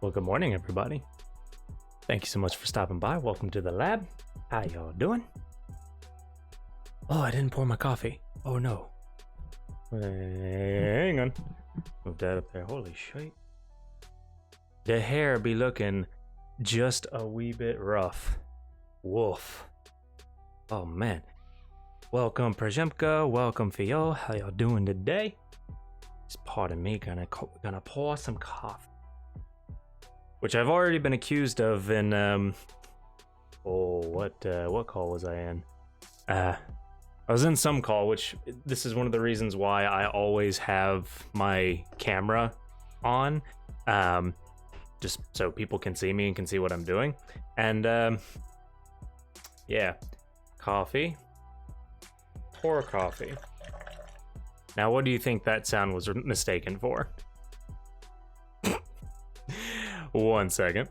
Well, good morning, everybody. Thank you so much for stopping by. Welcome to the lab. How y'all doing? Oh, I didn't pour my coffee. Oh, no. Hang on. Move that up there. Holy shit. The hair be looking just a wee bit rough. Woof. Oh, man. Welcome, Przemka. Welcome, Fio. How y'all doing today? Just pardon me. Gonna pour some coffee. Which I've already been accused of in, what call was I in? I was in some call, which this is one of the reasons why I always have my camera on, just so people can see me and can see what I'm doing. And, yeah, coffee, pour coffee. Now, what do you think that sound was mistaken for? 1 second.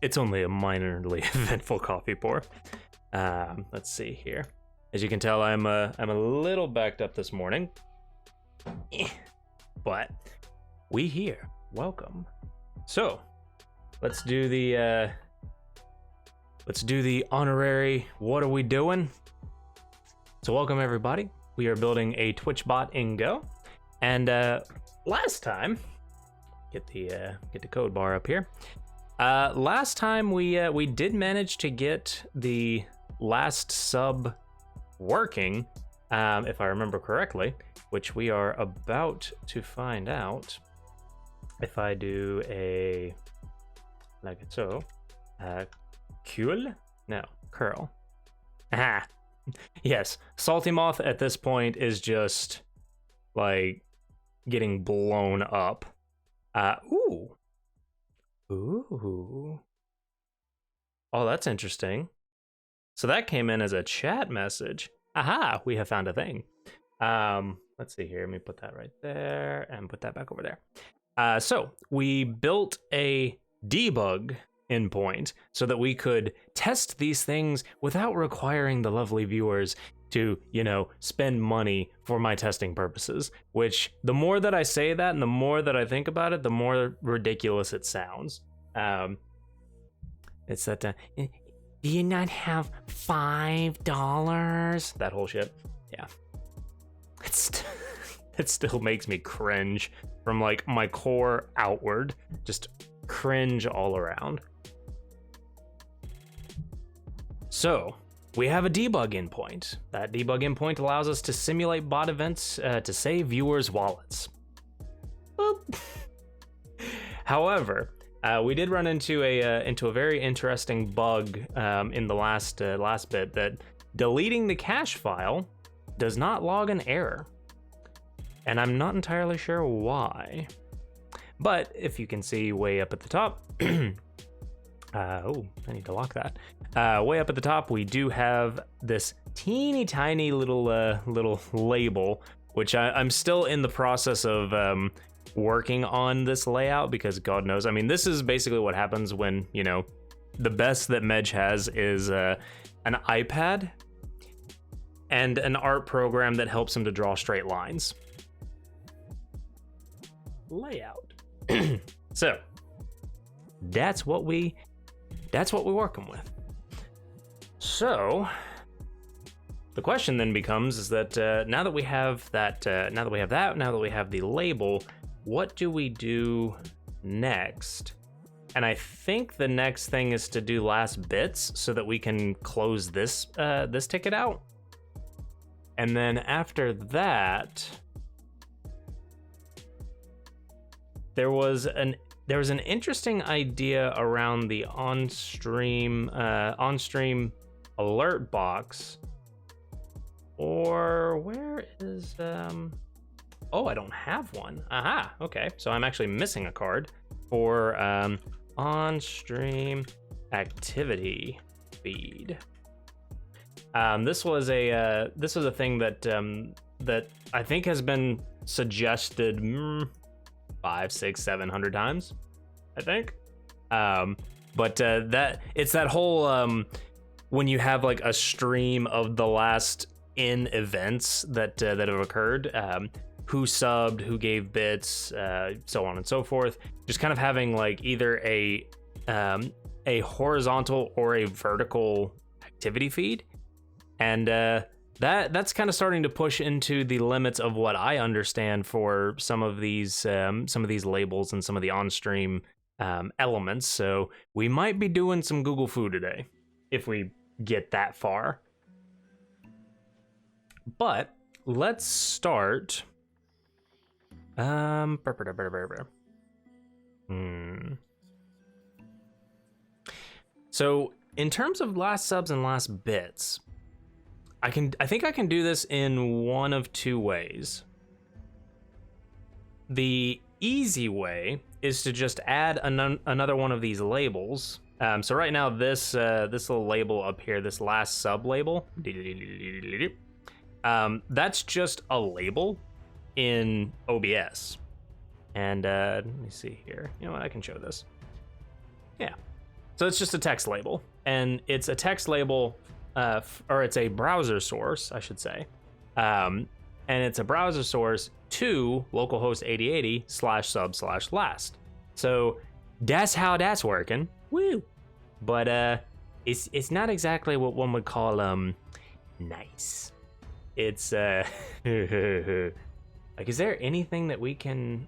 It's only a minorly eventful coffee pour. Let's see here. As you can tell, I'm a little backed up this morning, but we here. Welcome. So, let's do the honorary what are we doing? So welcome everybody. We are building a Twitch bot in Go. And last time, get the code bar up here. Last time we did manage to get the last sub working, if I remember correctly, which we are about to find out. If I do a, like so, curl? No, curl. Aha. Yes, Salty Moth at this point is just, like, getting blown up. Ooh. Ooh. Oh, that's interesting. So that came in as a chat message. Aha, we have found a thing. Let's see here, let me put that right there and put that back over there. So we built a debug endpoint so that we could test these things without requiring the lovely viewers to, spend money for my testing purposes, which the more that I say that and the more that I think about it, the more ridiculous it sounds. It's that, do you not have $5? That whole shit. Yeah. It still makes me cringe from like my core outward, just cringe all around. So we have a debug endpoint. That debug endpoint allows us to simulate bot events to save viewers' wallets. However, we did run into a very interesting bug in the last bit, that deleting the cache file does not log an error. And I'm not entirely sure why. But if you can see way up at the top, oh, I need to lock that. Way up at the top, we do have this teeny tiny little label, which I'm still in the process of working on this layout, because God knows, I mean, this is basically what happens when, the best that Medj has is an iPad and an art program that helps him to draw straight lines. Layout. So that's what we're working with. So the question then becomes is that now that we have the label, what do we do next? And I think the next thing is to do last bits so that we can close this ticket out. And then after that, there was an interesting idea around the on-stream alert box. Or where is oh, I don't have one. Aha, okay. So I'm actually missing a card for on-stream activity feed. This was a thing that that I think has been suggested 5, 6, 700 times, I think. But that it's that whole when you have like a stream of the last in events that have occurred, who subbed, who gave bits, so on and so forth. Just kind of having like either a horizontal or a vertical activity feed, and that's kind of starting to push into the limits of what I understand for some of these labels and some of the on-stream elements. So we might be doing some Google Foo today if we get that far. But let's start. So in terms of last subs and last bits, I think I can do this in one of two ways. The easy way is to just add another one of these labels. So right now this little label up here, this last sub label, that's just a label in OBS. And let me see here. You know what? I can show this. Yeah. So it's just a text label, and it's a text label, or it's a browser source, I should say. And it's a browser source to localhost 8080/sub/last. So that's how that's working. Woo! But it's not exactly what one would call nice. It's like, is there anything that we can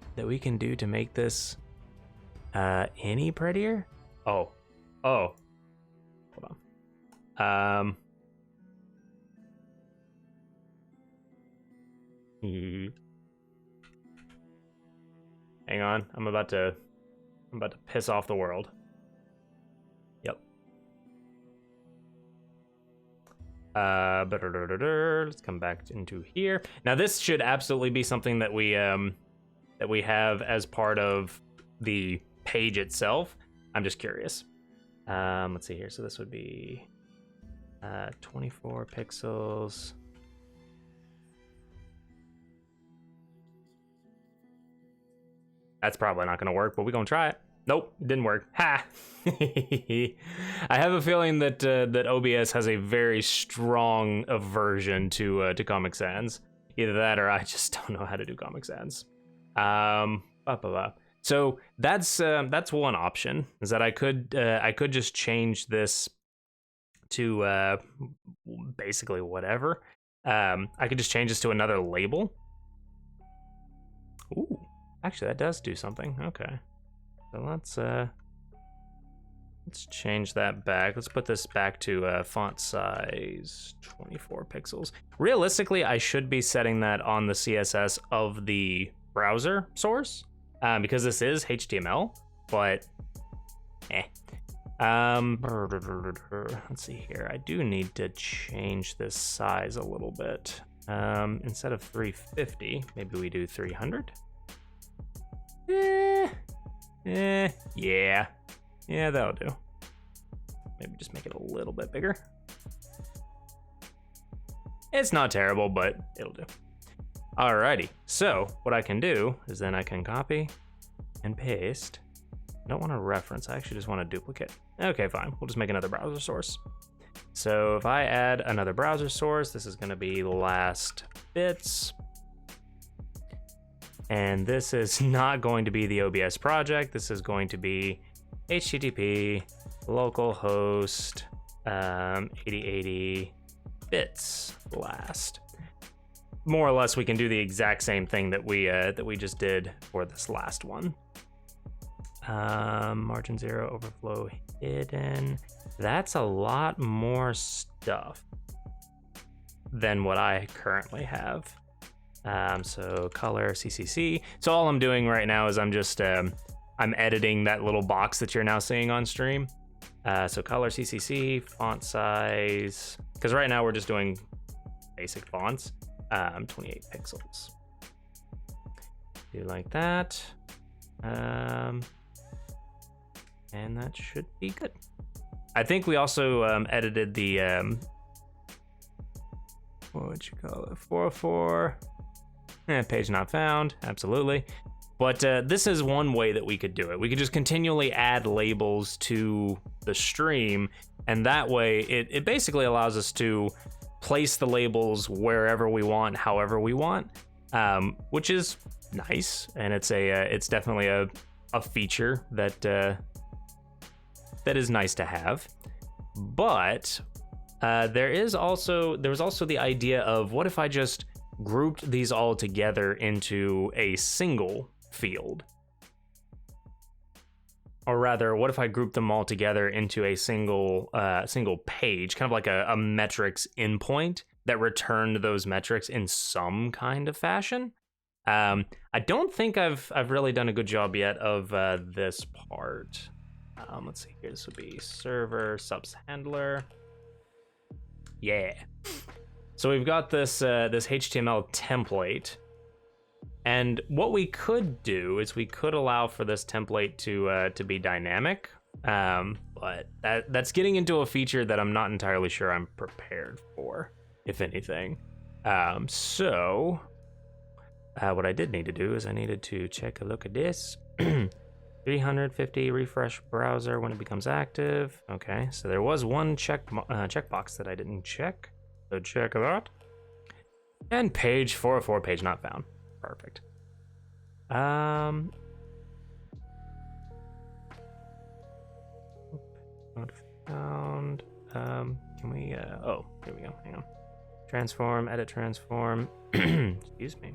do to make this any prettier? Oh, hold on. Hang on, I'm about to piss off the world. Yep. Let's come back into here. Now this should absolutely be something that we have as part of the page itself. I'm just curious. Let's see here. So this would be 24 pixels. That's probably not going to work, but we're going to try it. Nope, it didn't work. Ha! I have a feeling that that OBS has a very strong aversion to Comic Sans. Either that, or I just don't know how to do Comic Sans. So that's one option. Is that I could just change this to basically whatever. I could just change this to another label. Ooh, actually, that does do something. Okay. So let's change that back. Let's put this back to font size 24 pixels. Realistically, I should be setting that on the CSS of the browser source because this is HTML, but let's see here. I do need to change this size a little bit. Instead of 350, maybe we do 300. Yeah, that'll do. Maybe just make it a little bit bigger. It's not terrible, but it'll do. Alrighty, so what I can do is then I can copy and paste. I don't want to reference, I actually just want to duplicate. Okay, fine, we'll just make another browser source. So if I add another browser source, this is gonna be last bits. And this is not going to be the OBS project. This is going to be HTTP localhost 8080 bits last. More or less, we can do the exact same thing that we just did for this last one. Margin 0, overflow hidden. That's a lot more stuff than what I currently have. So color CCC. So all I'm doing right now is I'm just I'm editing that little box that you're now seeing on stream. So color CCC, font size, because right now we're just doing basic fonts. 28 pixels. Do like that. And that should be good. I think we also edited the what would you call it? 404. Page not found, absolutely. But this is one way that we could do it. We could just continually add labels to the stream, and that way it basically allows us to place the labels wherever we want, however we want, which is nice, and it's definitely a feature that that is nice to have. But there was also the idea of, what if I just grouped these all together into a single field? Or rather, what if I grouped them all together into a single page, kind of like a metrics endpoint that returned those metrics in some kind of fashion? I don't think I've really done a good job yet of this part. Let's see here. This would be server subs handler. Yeah. So we've got this HTML template, and what we could do is we could allow for this template to be dynamic, but that's getting into a feature that I'm not entirely sure I'm prepared for, if anything. So what I did need to do is I needed to check a look at this. 350 refresh browser when it becomes active. Okay, so there was one checkbox that I didn't check. So check that. And page 404, page not found. Perfect. Not found. Can we? Oh, here we go. Hang on. Transform. Edit. Transform. Excuse me.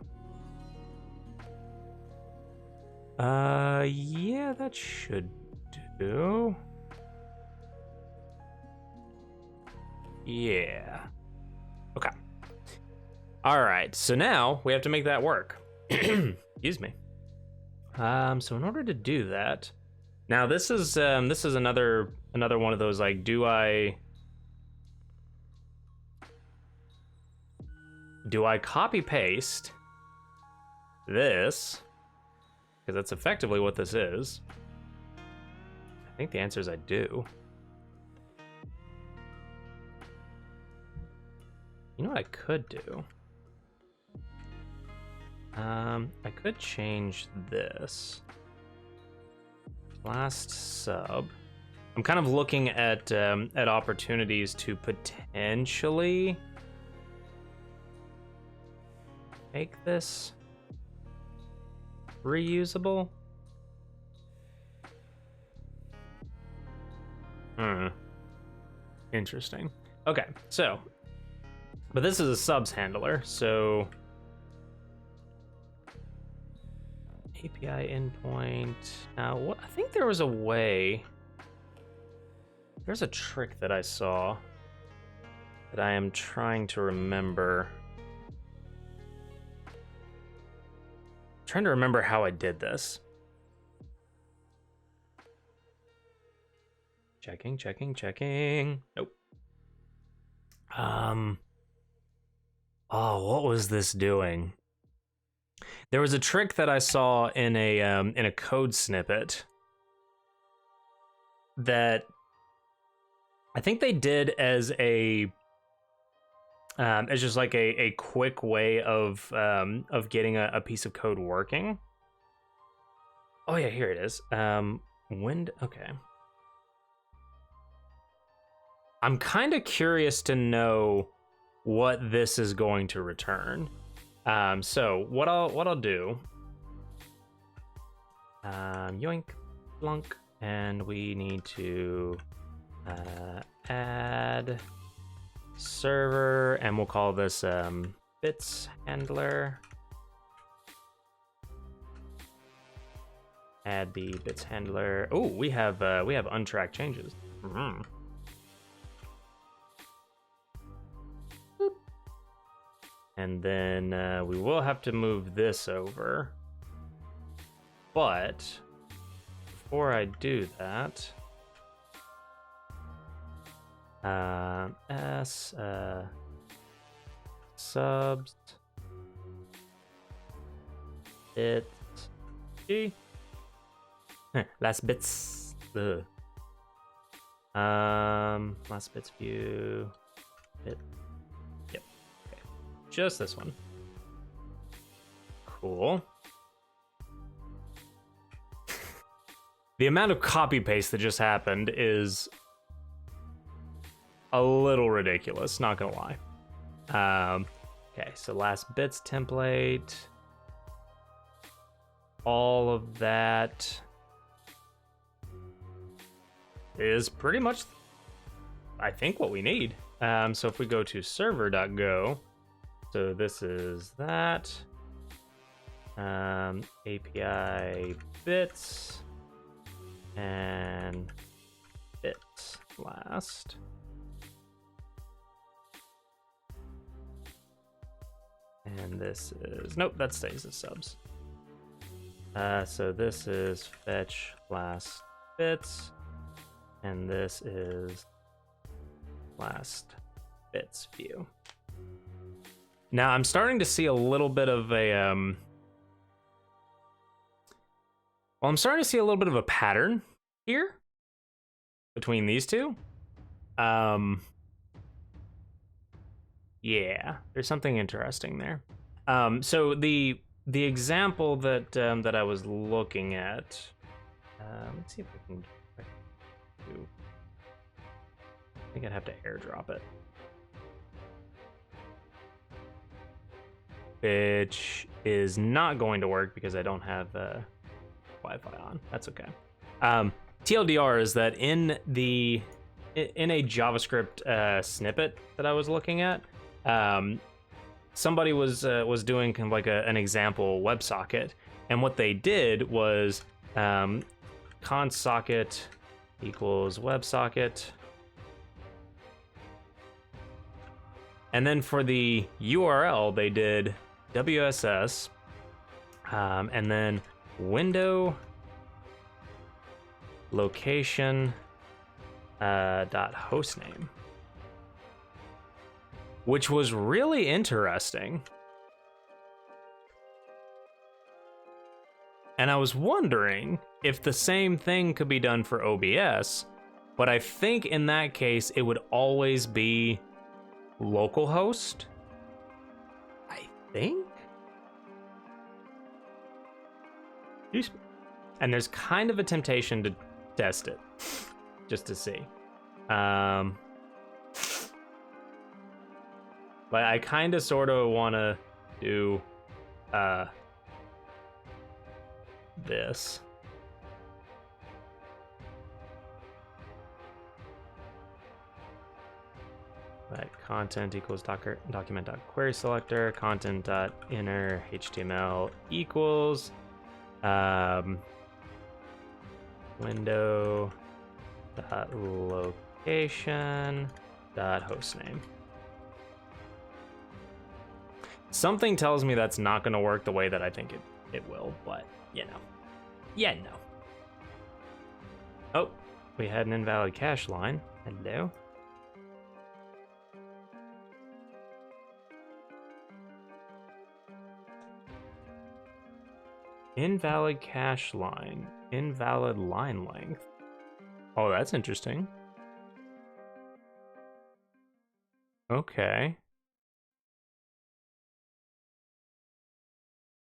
Yeah, that should do. Yeah. Okay. All right. So now we have to make that work. Excuse me. So in order to do that, now this is another one of those, like, do I copy paste this? Because that's effectively what this is. I think the answer is I do. You know what I could do? I could change this. Last sub. I'm kind of looking at opportunities to potentially make this reusable. Interesting. Okay, so, but this is a subs handler, so API endpoint. Now, what? I think there was a way. There's a trick that I saw that I am trying to remember. Trying to remember how I did this. Checking. Nope. Oh, what was this doing? There was a trick that I saw in a code snippet that I think they did as just like a quick way of getting a piece of code working. Oh yeah, here it is. Okay. I'm kind of curious to know what this is going to return. So what I'll do, yoink, flunk, and we need to add server, and we'll call this bits handler. Add the bits handler. Oh, we have untracked changes. Mm-hmm. And then we will have to move this over. But before I do that, subs bits G last bits last bits view bit. Yep. Okay. Just this one. Cool. The amount of copy paste that just happened is a little ridiculous, not gonna lie. Okay, so last bits template. All of that is pretty much, I think, what we need. So if we go to server.go, so this is that. API bits and bits last. And this is, nope, that stays as subs. So this is fetch last bits, and this is last bits view. Now I'm starting to see a little bit of a, I'm starting to see a little bit of a pattern here between these two. Yeah, there's something interesting there. So the example that that I was looking at, let's see if I can do. I think I'd have to airdrop it, which is not going to work because I don't have Wi-Fi on. That's okay. TLDR is that in a JavaScript snippet that I was looking at, somebody was doing kind of like an example WebSocket, and what they did was consocket equals WebSocket, and then for the URL they did WSS, and then window location dot hostname, which was really interesting. And I was wondering if the same thing could be done for OBS, but I think in that case it would always be localhost. I think. And there's kind of a temptation to test it just to see. But I kind of sort of want to do this. Like content equals document.query selector, content.inner HTML equals window dot location dot hostname. Something tells me that's not going to work the way that I think it will, but you know. Oh, we had an invalid cache line. Hello. Invalid cache line. Invalid line length. Oh, that's interesting. Okay.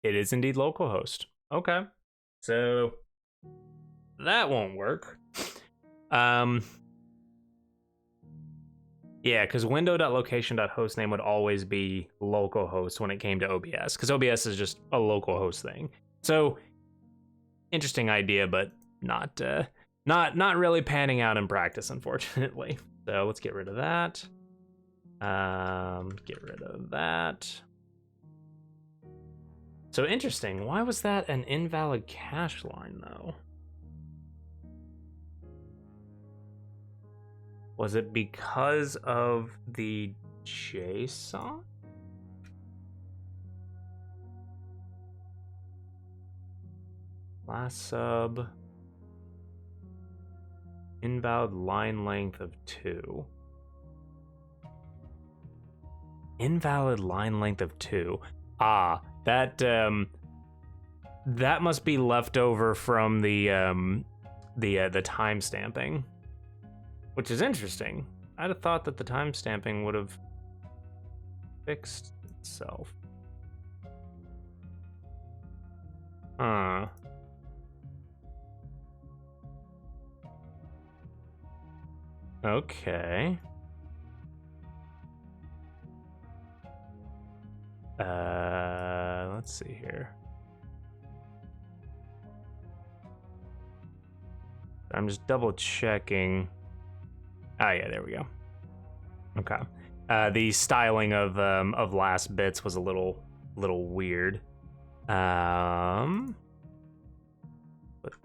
It is indeed localhost. Okay. So that won't work. Yeah, because window.location.hostname would always be localhost when it came to OBS, because OBS is just a localhost thing. So interesting idea, but not really panning out in practice, unfortunately. So let's get rid of that. Get rid of that. So interesting. Why was that an invalid cache line, though? Was it because of the JSON? Last sub. Invalid line length of 2. Invalid line length of 2. Ah, that must be left over from the timestamping, which is interesting. I'd have thought that the timestamping would have fixed itself. Huh. Okay. Let's see here. I'm just double checking. Oh yeah, there we go. Okay. The styling of last bits was a little weird. Put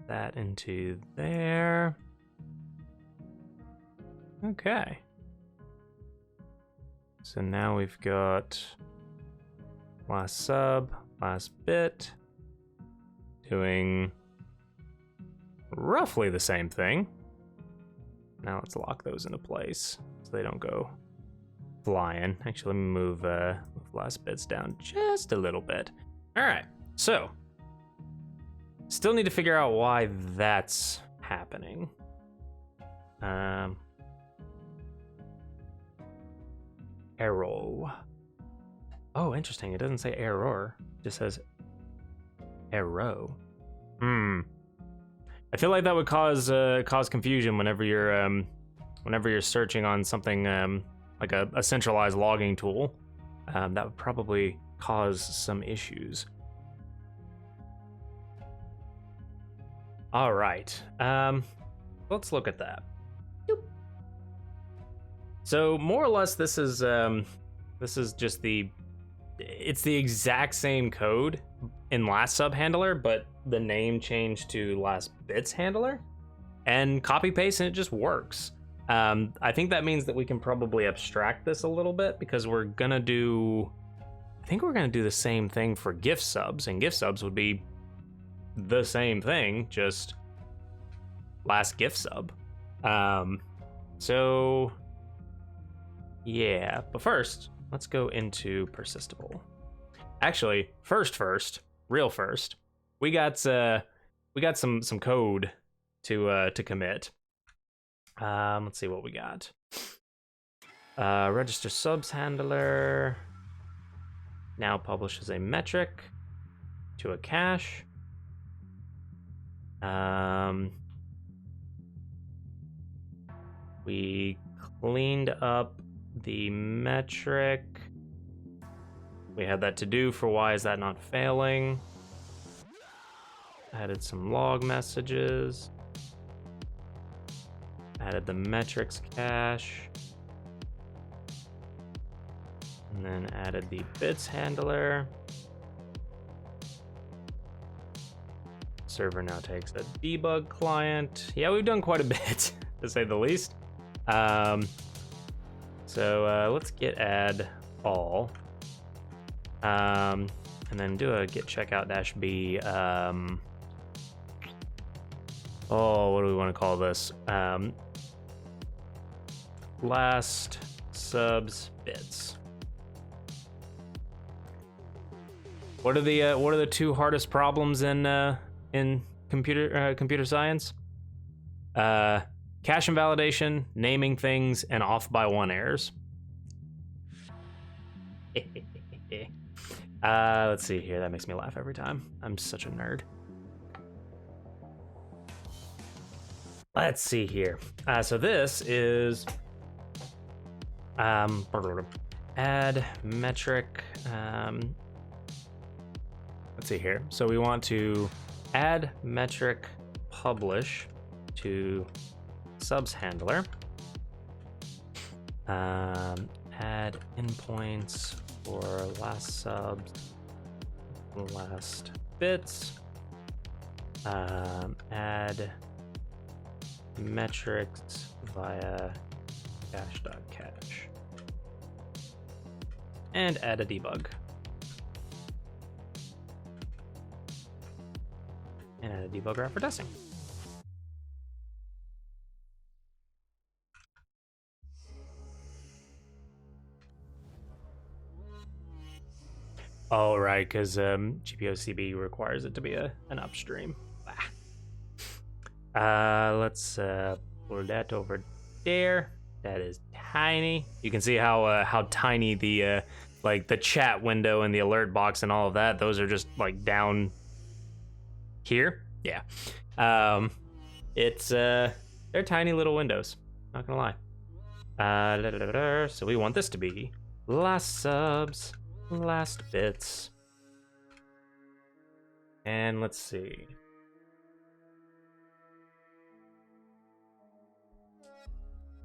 that into there. Okay. So now we've got last sub, last bit, doing roughly the same thing. Now let's lock those into place so they don't go flying. Actually, let me move last bits down just a little bit. All right, so still need to figure out why that's happening. Error. Oh, interesting. It doesn't say error. It just says arrow. I feel like that would cause confusion whenever you're searching on something like a centralized logging tool. That would probably cause some issues. All right. Let's look at that. So more or less, this is just it's the exact same code in last sub handler, but the name changed to last bits handler, and copy paste, and it just works. I think that means that we can probably abstract this a little bit, because we're gonna do the same thing for gift subs, and gift subs would be the same thing, just last gift sub. So yeah, but first, let's go into persistable. Actually, first, we got some code to commit. Let's see what we got. Register subs handler now publishes a metric to a cache. We cleaned up the metric. We had that to do for why is that not failing. Added some log messages. Added the metrics cache. And then added the bits handler. Server now takes a debug client. Yeah, we've done quite a bit, to say the least. So let's git add all. And then do a git checkout -b. What do we want to call this? Last subs bits. What are the two hardest problems in computer science? Cache invalidation, naming things, and off by one errors. Let's see here. That makes me laugh every time. I'm such a nerd. Let's see here. So this is add metric. Let's see here. So we want to add metric publish to subs handler. Add endpoints for last subs, last bits. Add metrics via cache.cache. And add a debug. And add a debug route for testing. Oh, right, because GPOCB requires it to be an upstream. Let's pull that over there. That is tiny. You can see how tiny the like the chat window and the alert box and all of that. Those are just like down here. Yeah. It's they're tiny little windows. Not gonna lie. So we want this to be last subs, last bits. And let's see.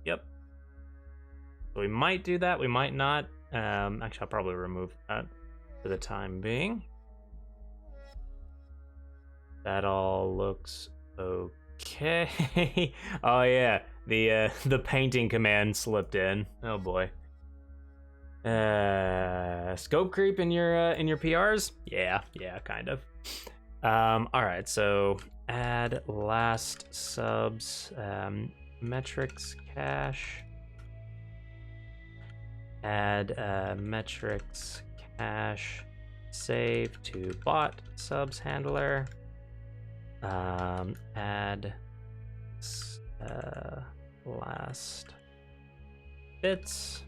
Yep. So we might do that, we might not. Actually, I'll probably remove that for the time being. That all looks okay. Oh yeah, the painting command slipped in. Oh boy. Scope creep in your PRs? Yeah, kind of. All right, so add last subs, metrics cache. Add metrics cache save to bot subs handler. Add last bits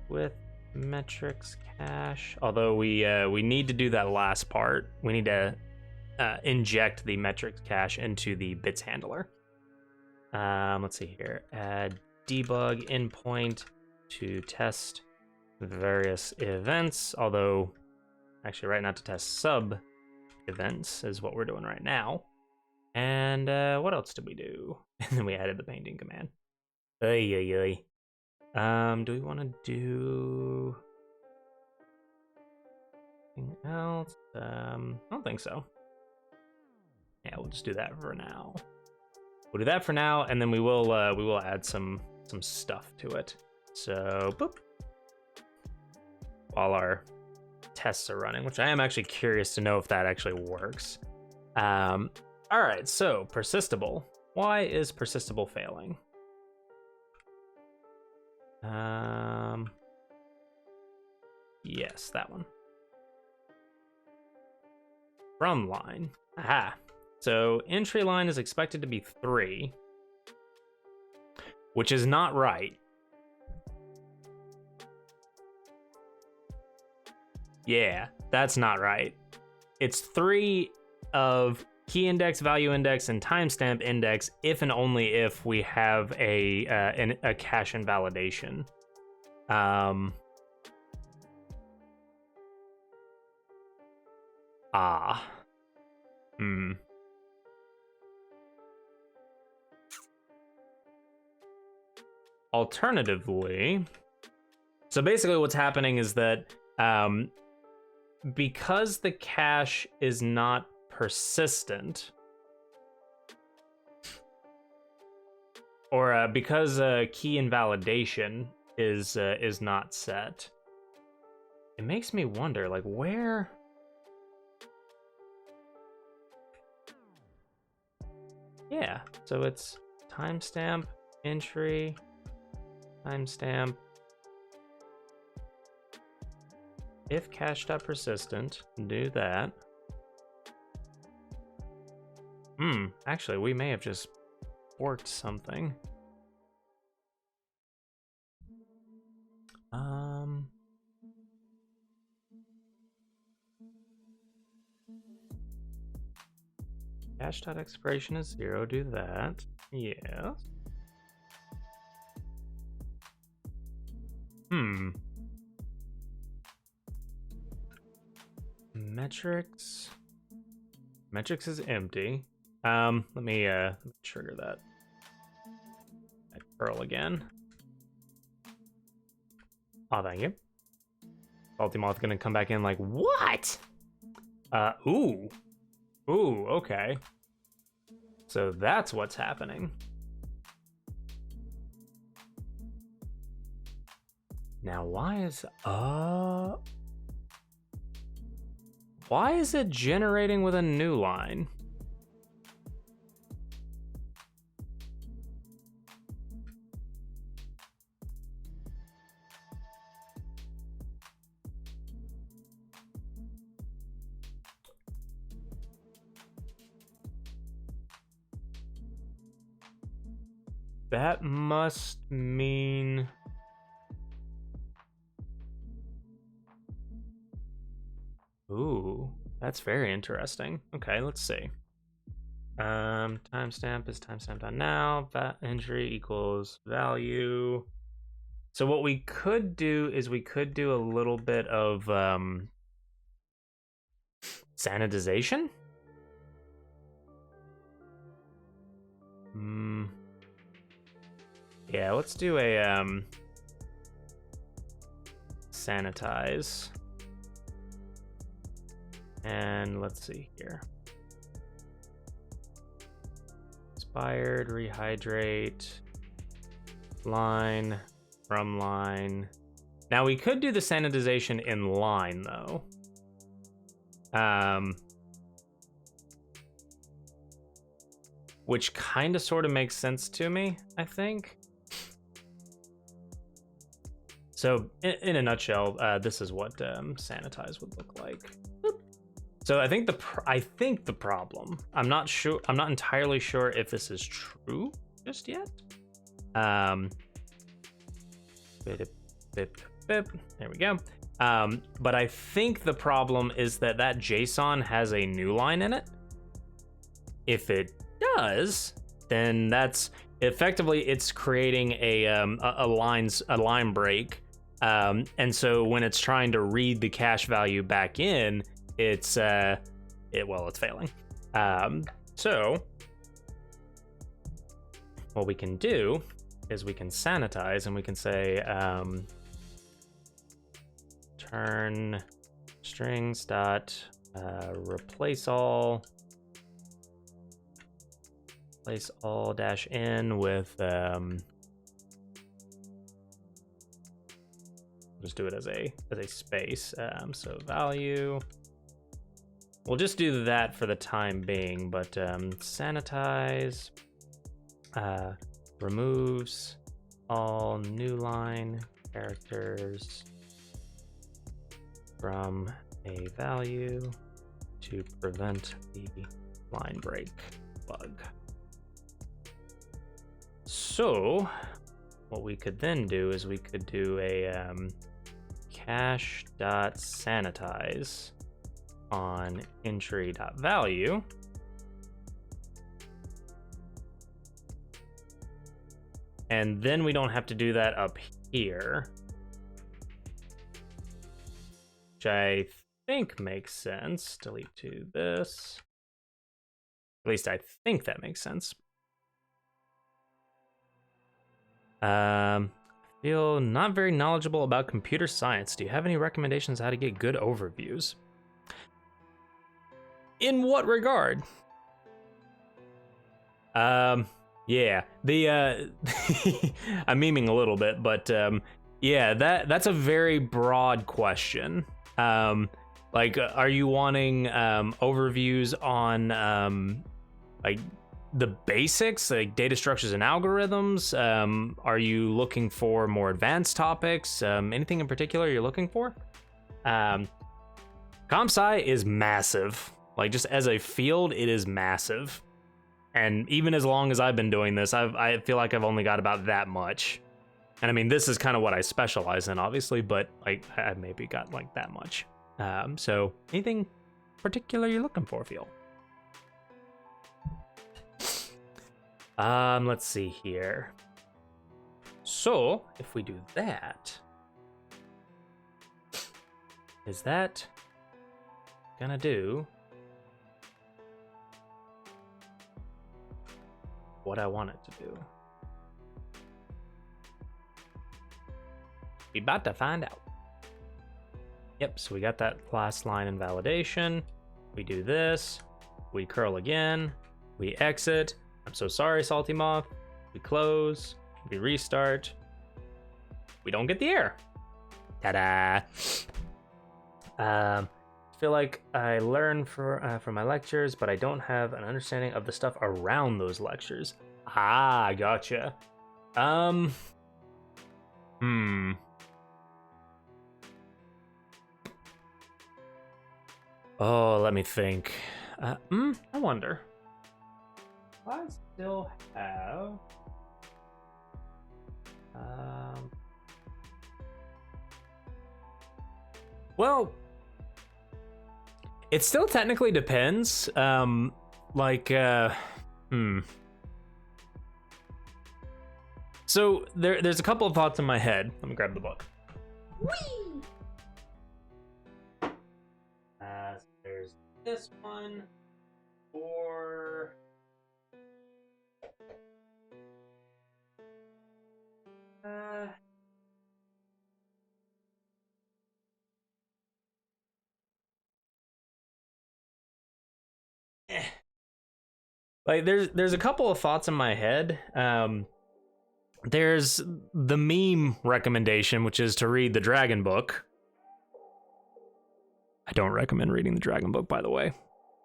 with metrics cache. Although we need to do that last part. We need to inject the metrics cache into the bits handler. Let's see here. Add debug endpoint to test various events. Although, actually, right now to test sub events is what we're doing right now. And what else did we do? And then we added the painting command. Do we want to do anything else? I don't think so. Yeah, we'll just do that for now. We'll do that for now, and then we will add some stuff to it. So, boop. While our tests are running, which I am actually curious to know if that actually works. All right, so persistable. Why is persistable failing? Yes, that one. From line. Aha. So entry line is expected to be 3, which is not right. Yeah, that's not right. It's 3 of key index, value index, and timestamp index if and only if we have a cache invalidation. Alternatively, so basically what's happening is that because the cache is not persistent, or because key invalidation is not set, it makes me wonder, like, where? Yeah, so it's timestamp entry, timestamp. If cache.persistent, do that. Actually, we may have just forked something. Cache.expiration is 0, do that. Yes. Metrics. Metrics is empty. Let me trigger that curl again. Oh, thank you. Salty Moth gonna come back in like, what? Ooh, okay. So that's what's happening. Now, why is it generating with a new line? That must mean... Ooh, that's very interesting. Okay, let's see. Timestamp is timestamp.now. That entry equals value. So what we could do is we could do a little bit of sanitization. Yeah, let's do a sanitize. And let's see here. Expired, rehydrate, line, from line. Now we could do the sanitization in line though. Which kind of sort of makes sense to me, I think. So in a nutshell, this is what sanitize would look like. So I think the problem, I'm not entirely sure if this is true just yet. There we go. But I think the problem is that JSON has a new line in it. If it does, then that's effectively it's creating a line break. And so when it's trying to read the cache value back in, it's failing. So what we can do is we can sanitize and we can say turn strings dot replace all dash in with just do it as a space. So value. We'll just do that for the time being, but sanitize removes all new line characters from a value to prevent the line break bug. So what we could then do is we could do a cache.sanitize on entry.value. And then we don't have to do that up here, which I think makes sense. Delete to this. At least I think that makes sense. I feel not very knowledgeable about computer science. Do you have any recommendations how to get good overviews? In what regard? Yeah, the I'm memeing a little bit, but yeah, that's a very broad question. Like, are you wanting overviews on like the basics, like data structures and algorithms? Are you looking for more advanced topics? Anything in particular you're looking for? Comp-sci is massive. Like, just as a field, it is massive. And even as long as I've been doing this, I feel like I've only got about that much. And I mean, this is kind of what I specialize in, obviously, but like I've maybe got like that much. So anything particular you're looking for, Phil? Let's see here. So if we do that, is that gonna do what I want it to do? We about to find out. Yep, so we got that last line in validation. We do this, we curl again, we exit. I'm so sorry, Salty Moth. We close, we restart. We don't get the error. Ta-da! I feel like I learn from my lectures, but I don't have an understanding of the stuff around those lectures. Ah, gotcha. Oh, let me think. I wonder. I still have. Well, it still technically depends. like, So there's a couple of thoughts in my head. Let me grab the book. Whee! There's this one, or like there's a couple of thoughts in my head. There's the meme recommendation, which is to read the Dragon Book. I don't recommend reading the Dragon Book, by the way,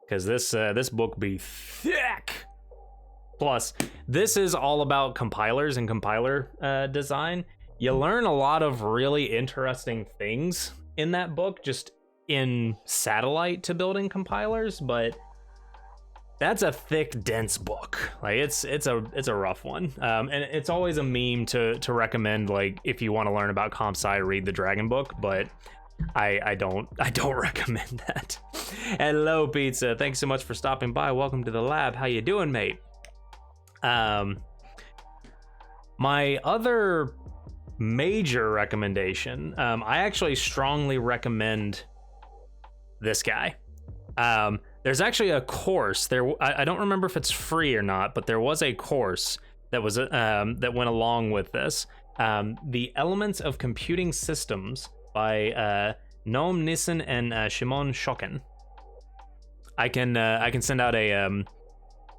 because this book be thick. Plus, this is all about compilers and compiler design. You learn a lot of really interesting things in that book, just in satellite to building compilers, but that's a thick, dense book. Like it's a rough one, and it's always a meme to recommend. Like if you want to learn about comp sci, read the Dragon Book, but I don't recommend that. Hello, Pizza. Thanks so much for stopping by. Welcome to the lab. How you doing, mate? My other major recommendation, I actually strongly recommend this guy. There's actually a course there. I don't remember if it's free or not, but there was a course that was that went along with this. The Elements of Computing Systems by Noam Nissen and Shimon Shokin. I can send out a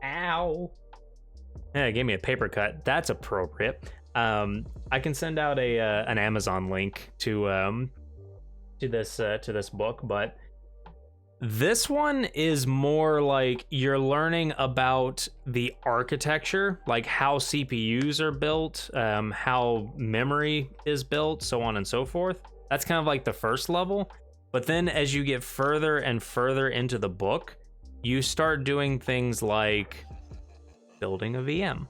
ow. Yeah, it gave me a paper cut. That's appropriate. I can send out an Amazon link to this book, but this one is more like you're learning about the architecture, like how CPUs are built, how memory is built, so on and so forth. That's kind of like the first level. But then as you get further and further into the book, you start doing things like building a VM.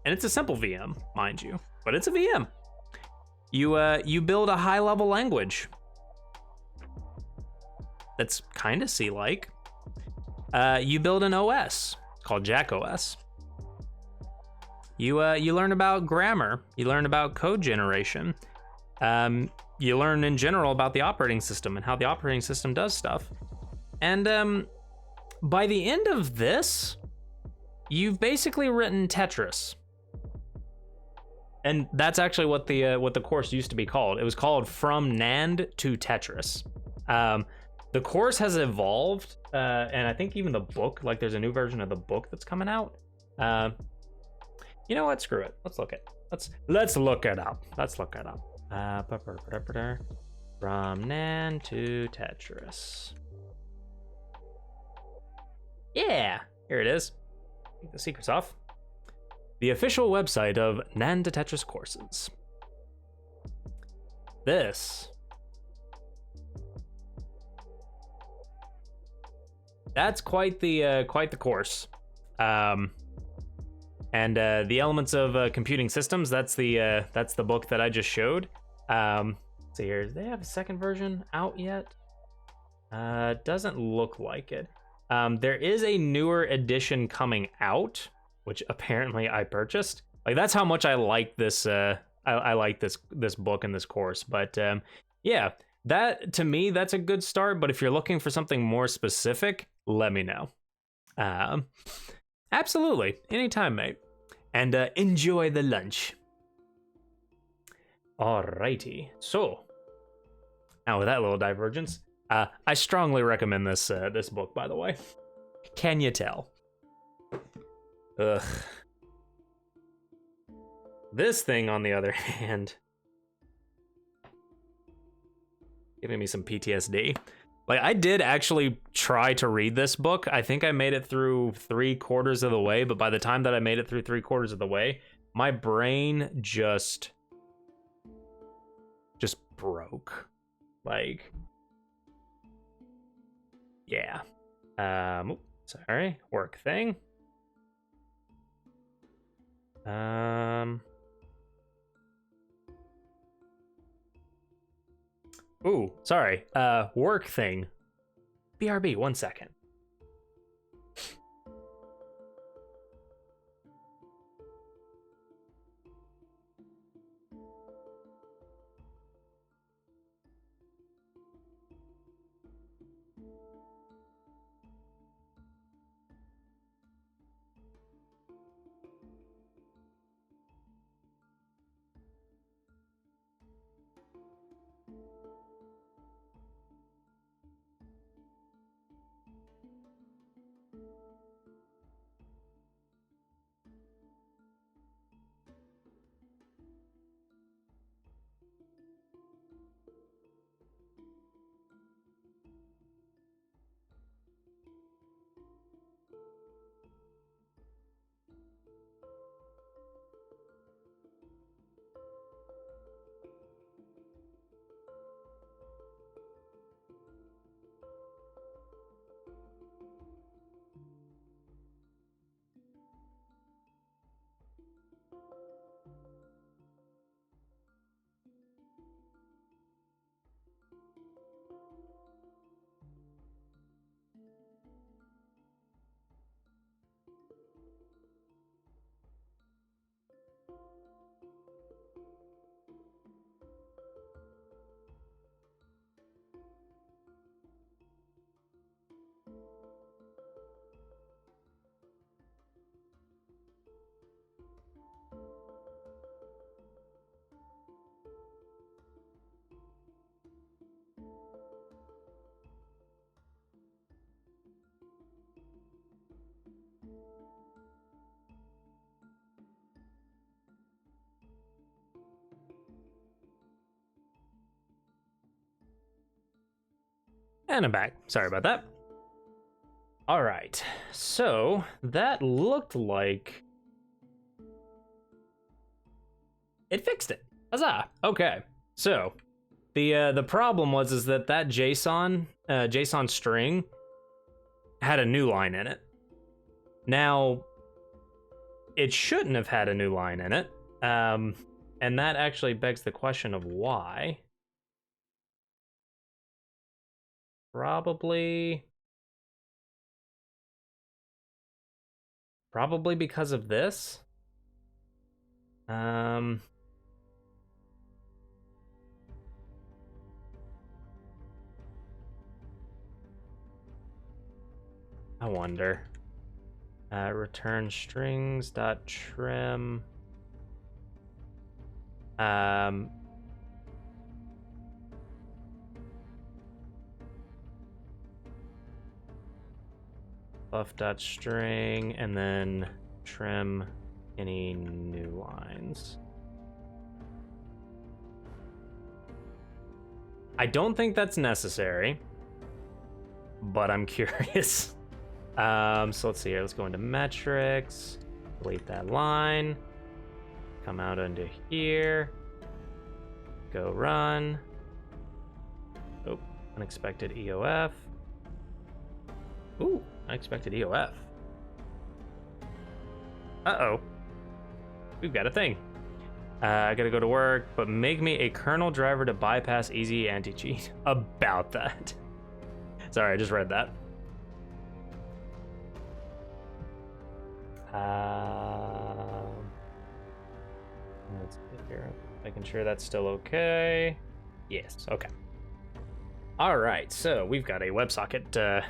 And it's a simple VM, mind you, but it's a VM. You build a high-level language that's kind of C-like. You build an OS called Jack OS. You learn about grammar. You learn about code generation. You learn in general about the operating system and how the operating system does stuff. And by the end of this, you've basically written Tetris. And that's actually what the course used to be called. It was called From NAND to Tetris. The course has evolved, and I think even the book, like there's a new version of the book that's coming out. You know what? Screw it. Let's look it up. Let's look it up. From NAND to Tetris. Yeah, here it is. Take the secrets off. The official website of NAND to Tetris courses. That's quite the course. And the Elements of Computing Systems, that's the book that I just showed. So here, do they have a second version out yet? Doesn't look like it. There is a newer edition coming out, which apparently I purchased. Like that's how much I like this. I like this book and this course. But yeah, that to me that's a good start. But if you're looking for something more specific, let me know. Absolutely, anytime, mate. And enjoy the lunch. Alrighty, so now with that little divergence, I strongly recommend this book, by the way. Can you tell? Ugh. This thing, on the other hand, giving me some PTSD. Like, I did actually try to read this book. I think I made it through 3/4 of the way, but by the time that I made it through 3/4 of the way, my brain just broke. Like, yeah. Sorry, work thing. Ooh, sorry. Work thing. BRB, 1 second. And I'm back. Sorry about that. All right, so that looked like it fixed it. Huzzah! Okay, so the problem was that JSON string had a new line in it. Now, it shouldn't have had a new line in it, and that actually begs the question of why. Probably because of this. I wonder. Return strings dot trim. Buff.string and then trim any new lines. I don't think that's necessary, but I'm curious. So let's see here. Let's go into metrics, delete that line, come out into here, go run. Oh, unexpected EOF. Ooh, unexpected EOF. Uh-oh. We've got a thing. I gotta go to work, but make me a kernel driver to bypass easy anti-cheat. About that. Sorry, I just read that. Let's see here. Making sure that's still okay. Yes, okay. All right, so we've got a WebSocket.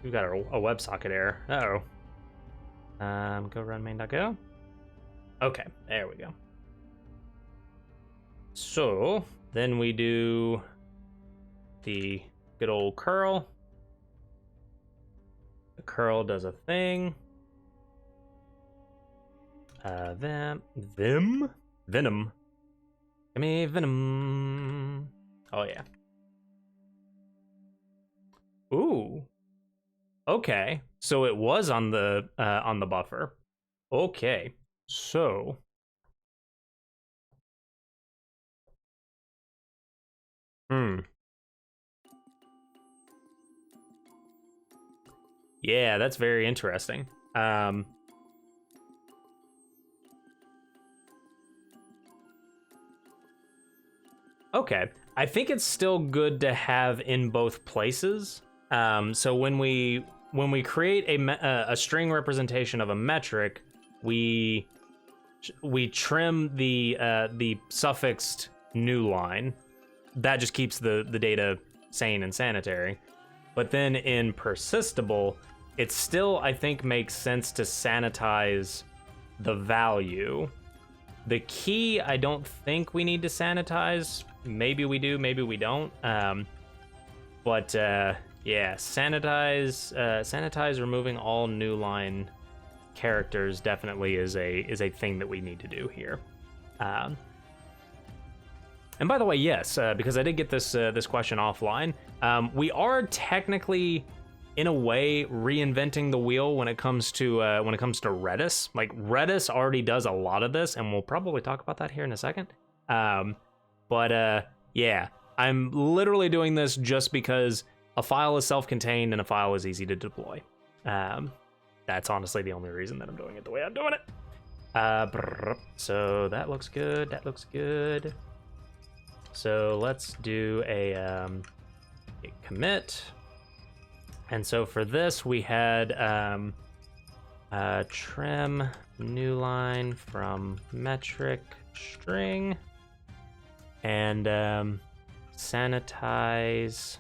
We've got a WebSocket error. Uh-oh. Go run main.go. Okay, there we go. So then we do the good old curl. The curl does a thing. Venom. Give me venom. Oh yeah. Ooh. Okay, so it was on the buffer. Okay, so yeah, that's very interesting. Okay, I think it's still good to have in both places. So when we create a string representation of a metric, we trim the suffixed new line. That just keeps the data sane and sanitary. But then in persistable, it still, I think, makes sense to sanitize the value. The key, I don't think we need to sanitize. Maybe we do, maybe we don't. But yeah, sanitize removing all new line characters definitely is a thing that we need to do here. And by the way, yes, because I did get this question offline, we are technically, in a way, reinventing the wheel when it comes to Redis. Like, Redis already does a lot of this, and we'll probably talk about that here in a second. But yeah, I'm literally doing this just because a file is self-contained and a file is easy to deploy. That's honestly the only reason that I'm doing it the way I'm doing it. So that looks good. That looks good. So let's do a commit. And so for this, we had trim new line from metric string, and sanitize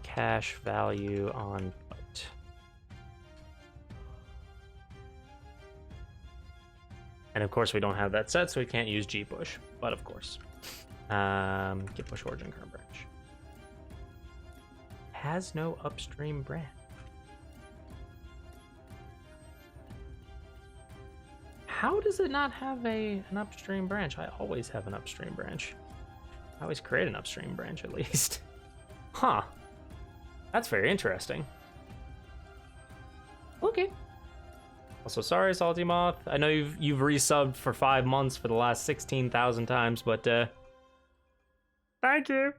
cache value on put. And of course we don't have that set, so we can't use gpush, but of course. Git push origin current branch. Has no upstream branch. How does it not have an upstream branch? I always have an upstream branch. I always create an upstream branch at least. Huh. That's very interesting. Okay. Also, sorry, Salty Moth. I know you've resubbed for 5 months for the last 16,000 times, but thank you.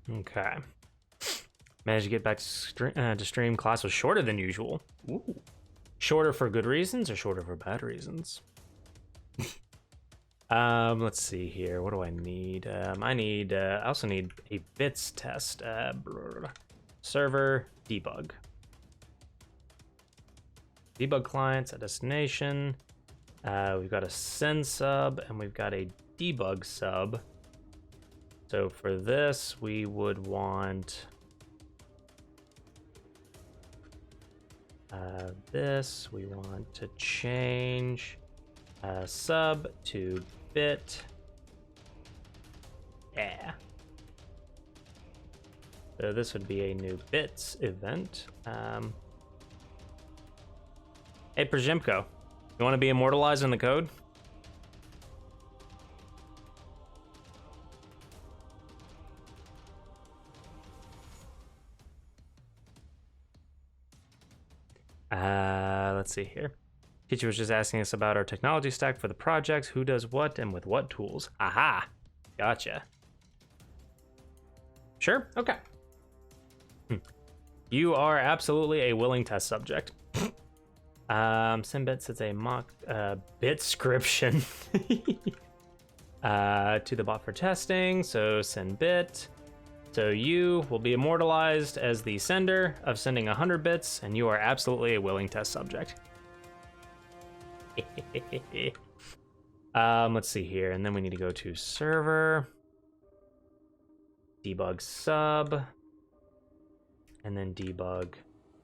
Okay. Managed to get back to stream. Class was shorter than usual. Ooh. Shorter for good reasons or shorter for bad reasons? Let's see here. What do I need? I also need a bits test. Server debug. Debug clients at destination. We've got a send sub and we've got a debug sub. So for this, we would want this. We want to change sub to bit. Yeah. So this would be a new bits event. Hey, Przymko, you want to be immortalized in the code? Let's see here. Teacher was just asking us about our technology stack for the projects, who does what and with what tools. Aha, gotcha. Sure, okay. You are absolutely a willing test subject. Symbit sets a mock bitscription to the bot for testing, so send bit. So you will be immortalized as the sender of sending 100 bits, and you are absolutely a willing test subject. Let's see here, and then we need to go to server, debug sub, and then debug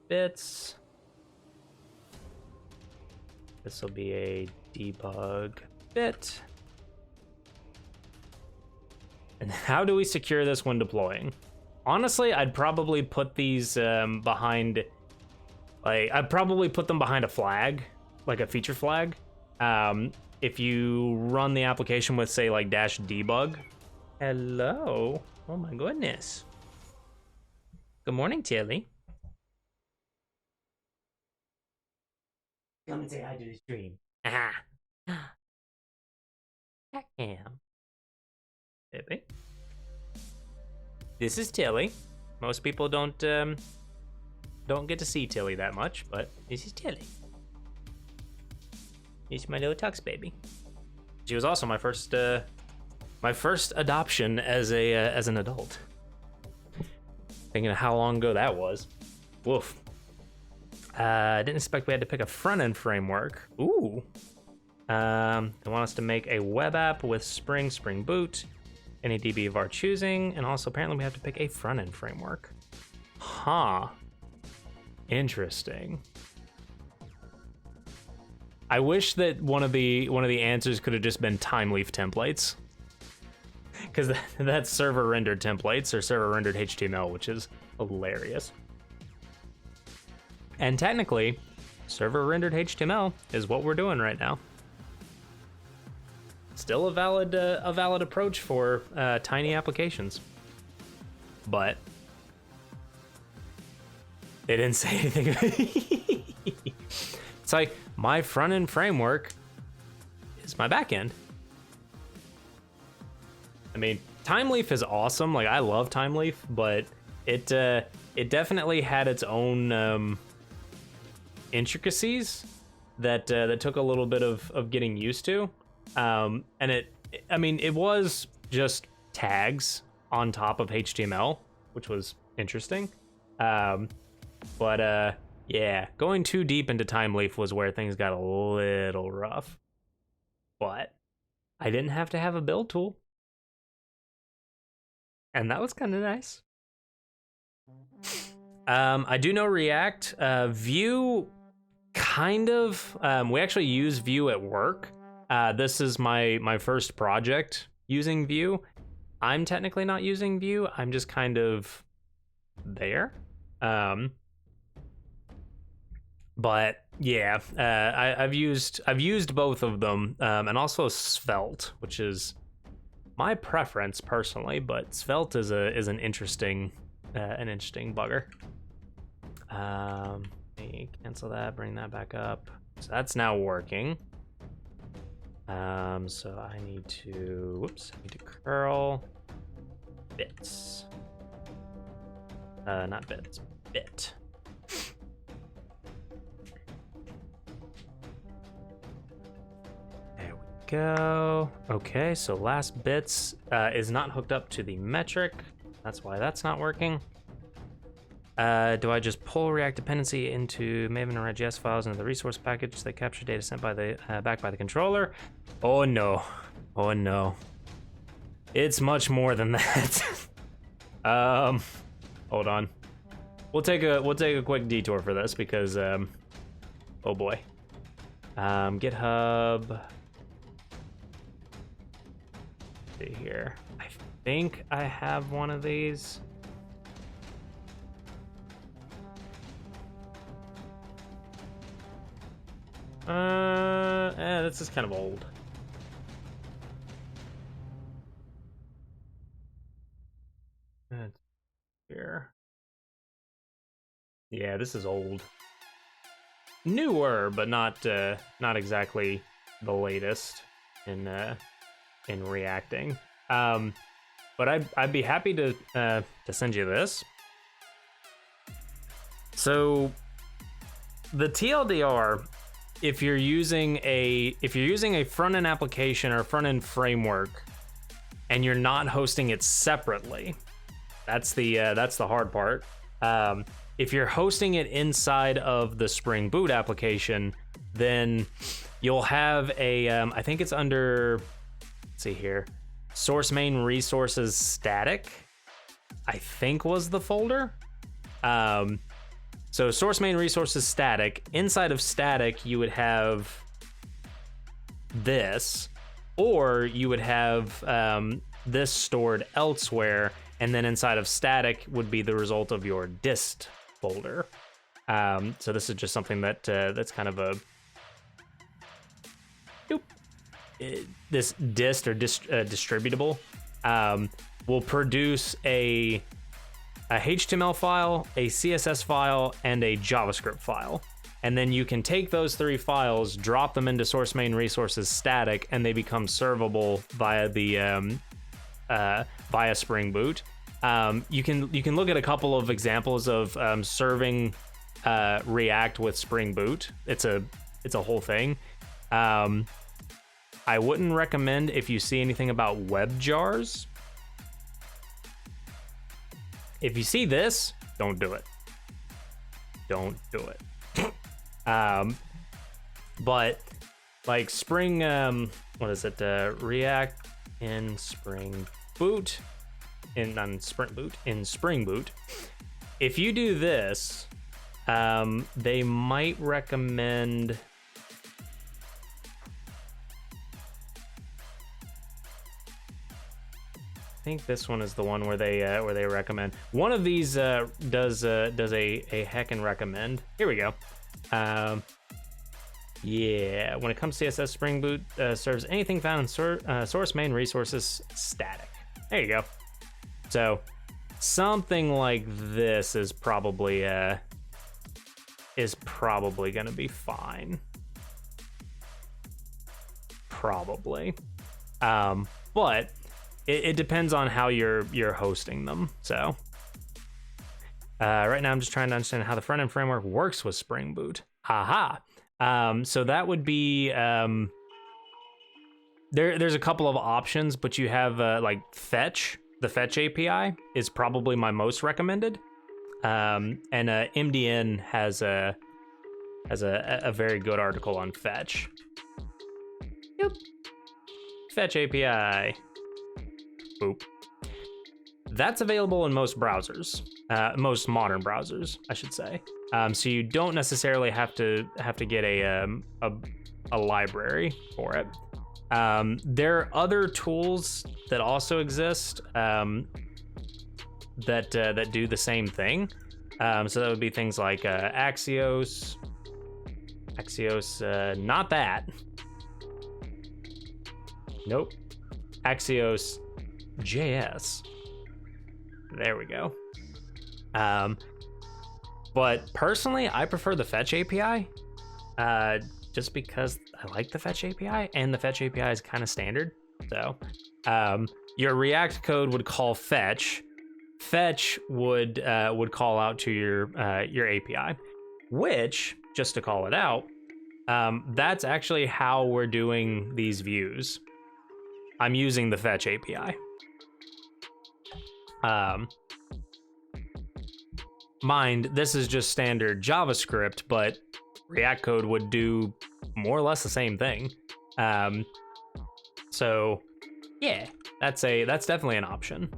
bits. This will be a debug bit. And how do we secure this when deploying? Honestly, I'd probably put these behind, I'd probably put them behind a flag, like a feature flag. If you run the application with, say, like -debug. Hello. Oh my goodness. Good morning, Tilly. Come and say hi to the stream. Aha. Cam. Tilly. This is Tilly. Most people don't get to see Tilly that much, but this is Tilly. It's my little tux baby. She was also my first adoption as an adult. Thinking of how long ago that was. Woof. I didn't expect we had to pick a front-end framework. Ooh. They want us to make a web app with Spring Boot, any DB of our choosing, and also apparently we have to pick a front-end framework. Huh. Interesting. I wish that one of the answers could have just been Timeleaf templates, because that's server rendered templates or server rendered HTML, which is hilarious. And technically, server rendered HTML is what we're doing right now. Still a valid approach for tiny applications, but they didn't say anything. It's like my front end framework is my back end. I mean, Timeleaf is awesome. Like, I love Timeleaf, but it definitely had its own intricacies that took a little bit of getting used to. And it was just tags on top of HTML, which was interesting. But Yeah, going too deep into Time Leaf was where things got a little rough. But I didn't have to have a build tool. And that was kind of nice. I do know React. Vue, kind of. We actually use Vue at work. This is my first project using Vue. I'm technically not using Vue. I'm just kind of there. But yeah, I've used both of them, and also Svelte, which is my preference personally. But Svelte is an interesting bugger. Let me cancel that, bring that back up. So that's now working. So I need to, I need to curl bits. Not bits, bit. There we go. Okay, so last bits is not hooked up to the metric. That's why that's not working. Do I just pull React dependency into Maven or React.js files into the resource package that capture data sent by the back by the controller? Oh no, oh no. It's much more than that. Hold on. We'll take a quick detour for this because oh boy. GitHub. Let's see here. I think I have one of these. This is kind of old. Here. Yeah, this is old. Newer, but not exactly the latest in reacting. But I'd be happy to send you this. So the TLDR, if you're using a front-end application or front-end framework and you're not hosting it separately, that's the hard part. If you're hosting it inside of the Spring Boot application, then you'll have a I think it's under, let's see here, source main resources static, I think was the folder. So source main resources static. Inside of static, you would have this, or you would have this stored elsewhere, and then inside of static would be the result of your dist folder. So this is just something that that's kind of a this dist or distributable will produce a HTML file, a CSS file, and a JavaScript file. And then you can take those three files, drop them into source main resources static, and they become servable via the via Spring Boot. You can look at a couple of examples of serving React with Spring Boot. It's a whole thing. I wouldn't recommend if you see anything about web jars. If you see this, don't do it. Don't do it. But like Spring, what is it? React in Spring Boot, in Spring Boot. If you do this, they might recommend. I think this one is the one where they recommend. One of these does a heckin' recommend. Here we go. Yeah, when it comes to CSS, Spring Boot serves anything found in source main resources static. There you go. So something like this is probably gonna be fine. Probably, but it depends on how you're hosting them. So right now I'm just trying to understand how the front end framework works with Spring Boot. Haha. So that would be there's a couple of options, but you have like Fetch. The Fetch API is probably my most recommended. And MDN has a very good article on Fetch. Yep. Fetch API. Boop. That's available in most browsers, most modern browsers, I should say. So you don't necessarily have to get a library for it. There are other tools that also exist that do the same thing. So that would be things like Axios. Axios, not that. Nope. Axios JS. There we go. But personally, I prefer the Fetch API, just because I like the Fetch API, and the Fetch API is kind of standard. So, your React code would call Fetch. Fetch would call out to your API, which, just to call it out, that's actually how we're doing these views. I'm using the Fetch API. Mind, this is just standard JavaScript, but React code would do more or less the same thing. So yeah, that's definitely an option.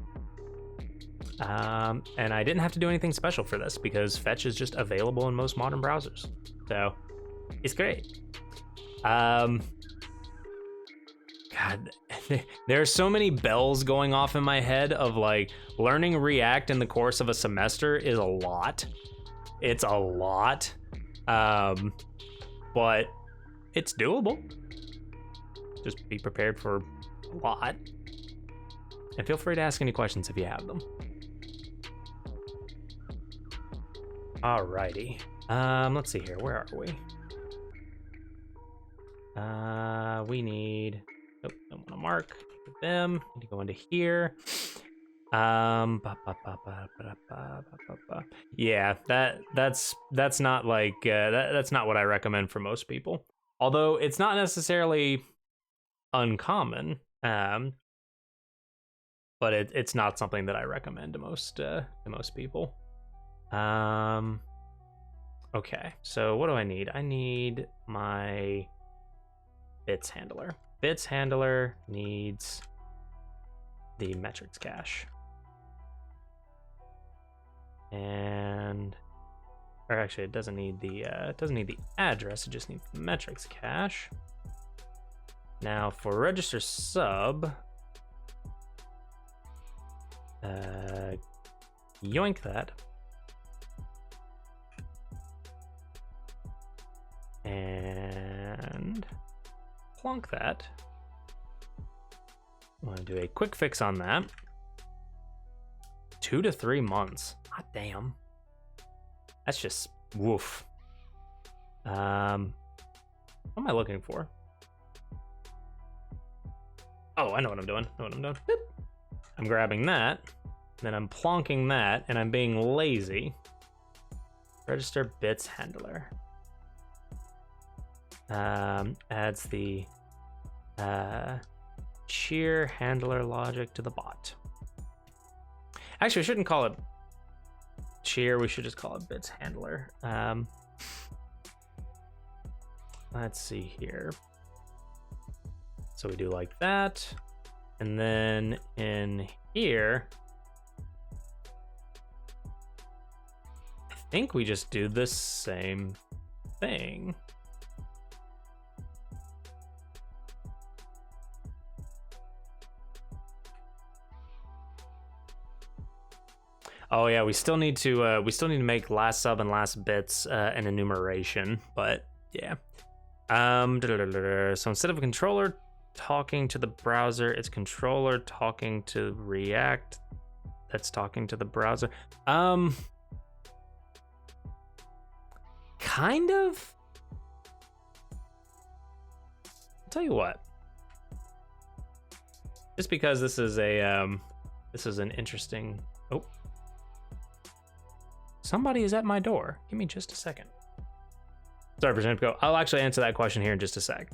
And I didn't have to do anything special for this because Fetch is just available in most modern browsers. So it's great. God, there are so many bells going off in my head of like learning React in the course of a semester is a lot. It's a lot. But it's doable. Just be prepared for a lot. And feel free to ask any questions if you have them. Alrighty. Let's see here. Where are we? We need... Oh, don't want to mark them. Need to go into here. Yeah, that's not like that's not what I recommend for most people. Although it's not necessarily uncommon, but it's not something that I recommend to most people. Okay, so what do I need? I need my bits handler. Bits handler needs the metrics cache. And or actually it doesn't need the address, it just needs the metrics cache. Now for register sub, yoink that. And plonk that. I want to do a quick fix on that. 2 to 3 months. God damn. That's just woof. What am I looking for? Oh, I know what I'm doing. Boop. I'm grabbing that, then I'm plonking that, and I'm being lazy. Register bits handler. Adds the cheer handler logic to the bot. Actually, we shouldn't call it cheer, we should just call it bits handler. Let's see here. So we do like that, and then in here, I think we just do the same thing. Oh yeah, we still need to make last sub and last bits an enumeration, but yeah. So instead of a controller talking to the browser, it's controller talking to React that's talking to the browser. Kind of. I'll tell you what. Just because this is an interesting. Oh. Somebody is at my door. Give me just a second. Sorry, Present Go. I'll actually answer that question here in just a sec.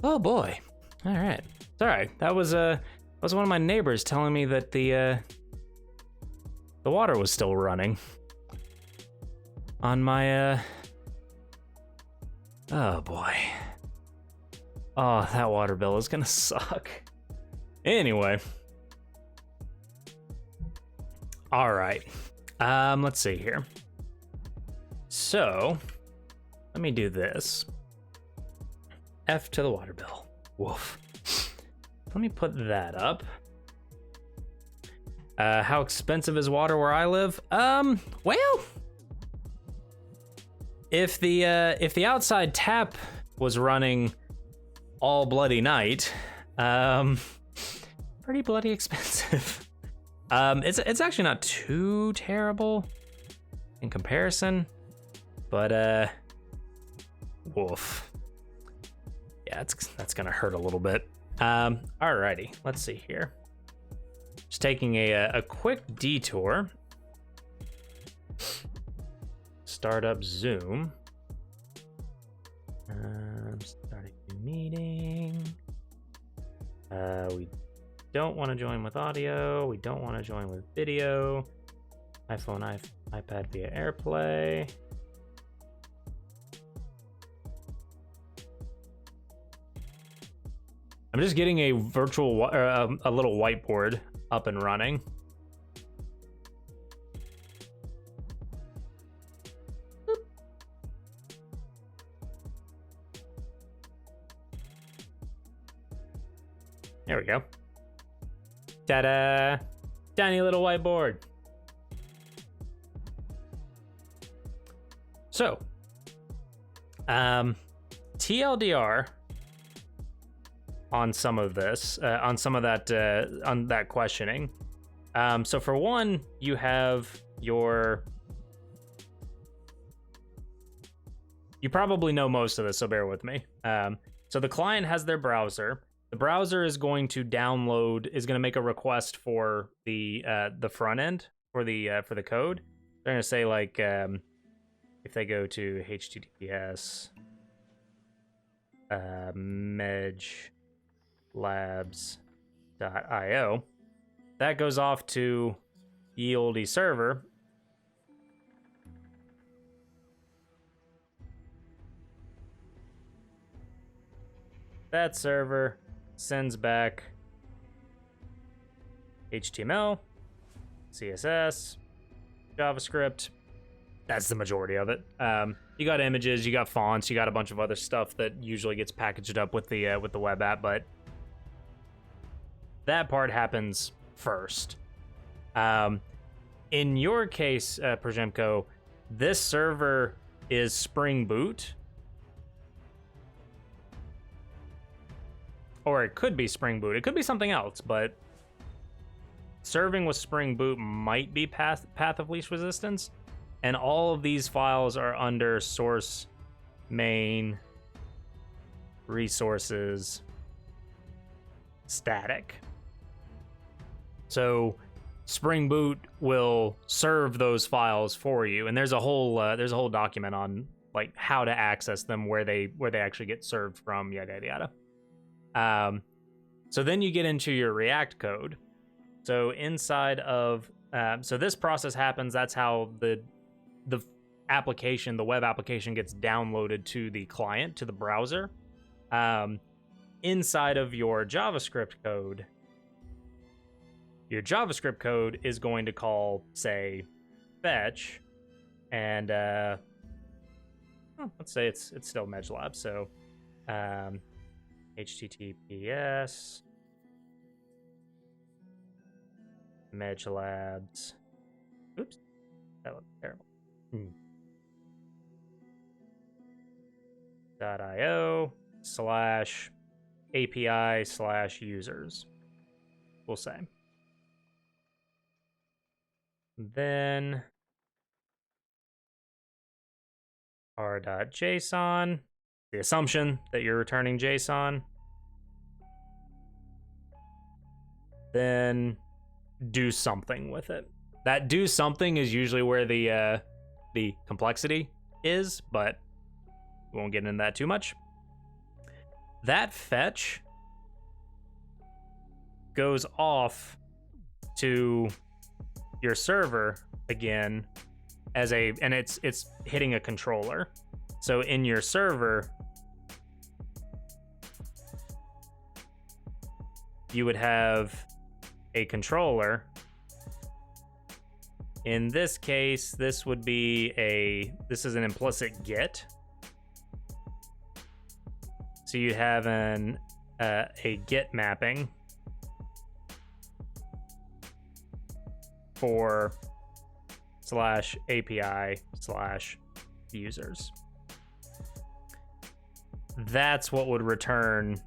Oh boy. All right. It's all right. That was one of my neighbors telling me that the water was still running on my oh boy. Oh, that water bill is gonna suck. Anyway. All right. Let's see here. So, let me do this. F to the water bill. Woof. Let me put that up. How expensive is water where I live? Well, if the outside tap was running all bloody night, pretty bloody expensive. It's actually not too terrible in comparison, but woof. Yeah, that's gonna hurt a little bit. Alrighty, let's see here. Just taking a quick detour. Start up Zoom. Starting a meeting. We don't want to join with audio. We don't want to join with video. iPhone, iPad via AirPlay. I'm just getting a virtual, a little whiteboard up and running. There we go. Ta-da! Tiny little whiteboard. So, TLDR on some of this, on some of that, on that questioning. So for one, you have your, you probably know most of this, so bear with me. So the client has their browser. The browser is going to download, is going to make a request for the front end for the code. They're going to say like, if they go to HTTPS, medgelabs.io, that goes off to ye olde server. That server sends back HTML, CSS, JavaScript. That's the majority of it. You got images, you got fonts, you got a bunch of other stuff that usually gets packaged up with the web app, but that part happens first. In your case, Prajemko, this server is Spring Boot. Or it could be Spring Boot. It could be something else, but serving with Spring Boot might be path of least resistance. And all of these files are under source, main, resources, static. So Spring Boot will serve those files for you, and there's a whole document on like how to access them, where they actually get served from, yada yada yada. So then you get into your React code. So inside of so this process happens. That's how the application, the web application, gets downloaded to the client, to the browser. Inside of your JavaScript code, your JavaScript code is going to call, say, fetch, and let's say it's still MedgeLab. So HTTPS MedgeLabs. Oops, that looked terrible. .io/API/users, we'll say. Then r.json, the assumption that you're returning JSON. Then do something with it. That do something is usually where the complexity is, but we won't get into that too much. that fetch goes off to your server again and it's hitting a controller. So in your server, you would have a controller. In this case, this would be this is an implicit get. So you have a get mapping for /API/users. That's what would return,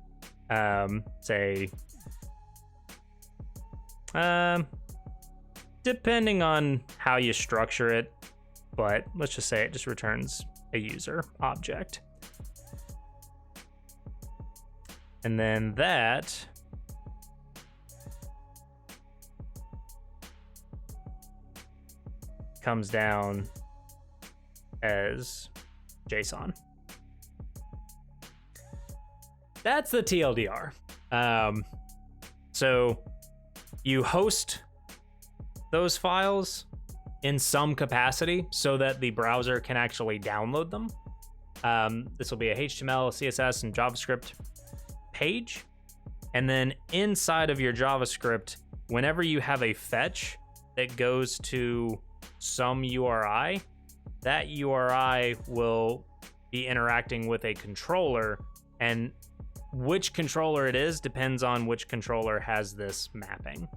say, depending on how you structure it, but let's just say it just returns a user object. And then that comes down as JSON. That's the TLDR. So you host those files in some capacity so that the browser can actually download them. This will be a HTML, CSS, and JavaScript page. And then inside of your JavaScript, whenever you have a fetch that goes to some URI, that URI will be interacting with a controller, and which controller it is depends on which controller has this mapping.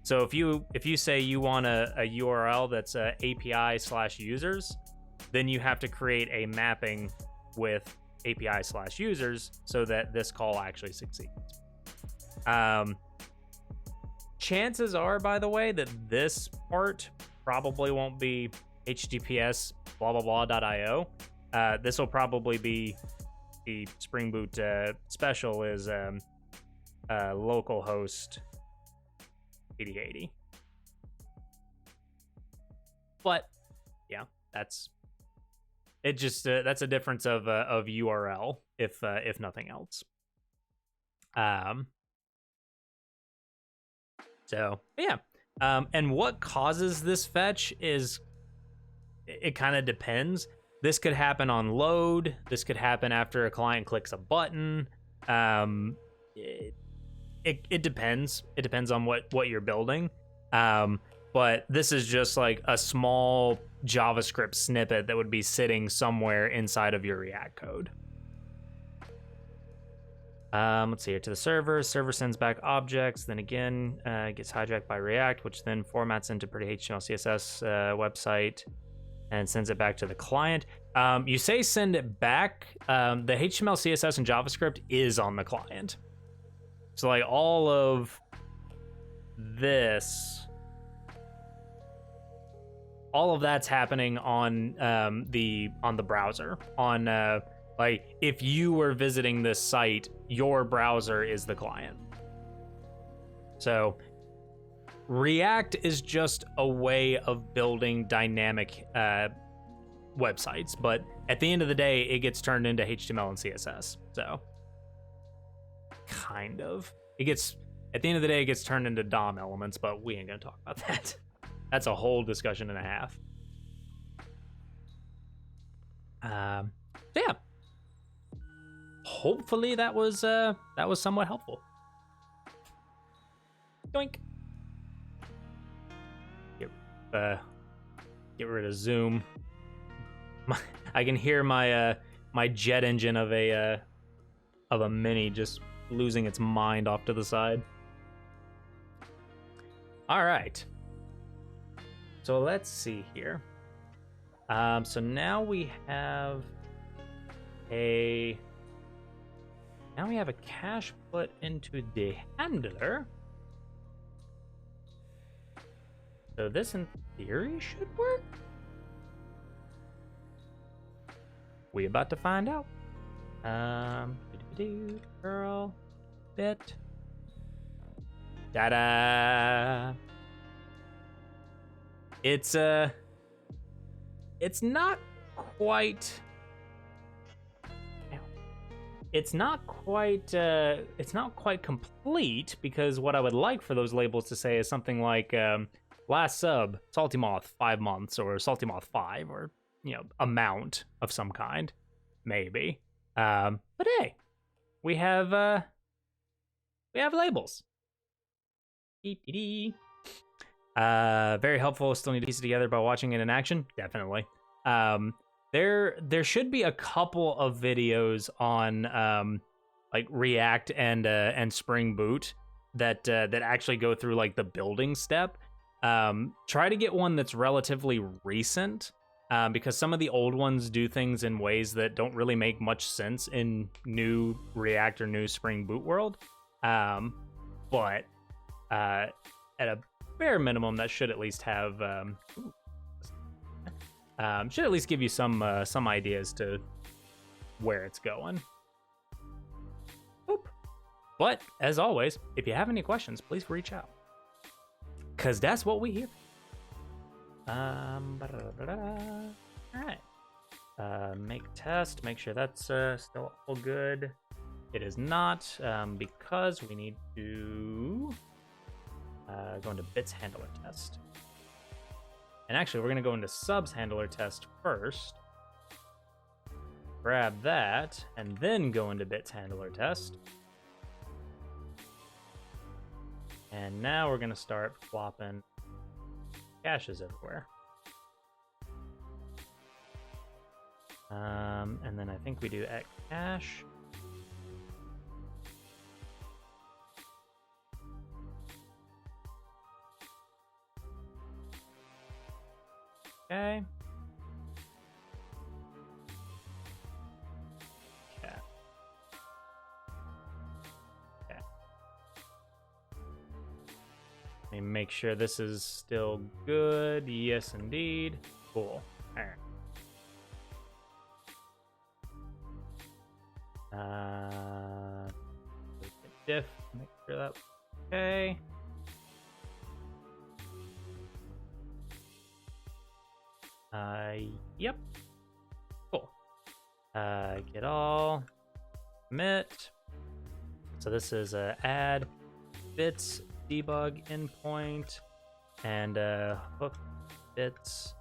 So if you say you want a URL that's a API/users, then you have to create a mapping with API/users so that this call actually succeeds. Chances are, by the way, that this part probably won't be HTTPS blah blah blah.io. This will probably be the Spring Boot special is localhost 8080. But yeah, that's it. Just that's a difference of URL, if nothing else. So yeah. And what causes this fetch is it kind of depends. This could happen on load. This could happen after a client clicks a button. It depends. It depends on what you're building. But this is just like a small JavaScript snippet that would be sitting somewhere inside of your React code. Let's see here, to the server. Server sends back objects, then again gets hijacked by React, which then formats into pretty HTML, CSS website and sends it back to the client. You say send it back. The HTML, CSS, and JavaScript is on the client. So like all of this, all of that's happening on the browser. On like if you were visiting this site, your browser is the client. So React is just a way of building dynamic websites, but at the end of the day, it gets turned into HTML and CSS. So kind of, it gets, at the end of the day, it gets turned into DOM elements, but we ain't gonna talk about that. That's a whole discussion and a half. So yeah, hopefully that was somewhat helpful. Doink. Get rid of zoom. I can hear my my jet engine of a Mini just losing its mind off to the side. All right. So let's see here. So now we have a cache put into the handler. So this in theory should work. We about to find out. Curl bit. Da-da. It's not quite. it's not quite complete, because what I would like for those labels to say is something like last sub Salty Moth 5 months, or Salty Moth 5, or amount of some kind, maybe. But hey, we have labels. Very helpful. Still need to piece it together by watching it in action. Definitely. There should be a couple of videos on like React and Spring Boot that actually go through like the building step. Try to get one that's relatively recent, because some of the old ones do things in ways that don't really make much sense in new React or new Spring Boot world. But at a bare minimum, that should at least have should at least give you some ideas to where it's going. Boop. But as always, if you have any questions, please reach out, cause that's what we hear. All right. Make test. Make sure that's still all good. It is not, because we need to go into bits handler test. And actually, we're going to go into subs handler test first. Grab that, and then go into bits handler test. And now we're going to start flopping caches everywhere. And then I think we do at cache. Okay. Okay. Okay. Let me make sure this is still good. Yes, indeed. Cool. All right. Diff. Make sure that's okay. Yep. Cool. Get all. Commit. So this is add bits debug endpoint and hook bits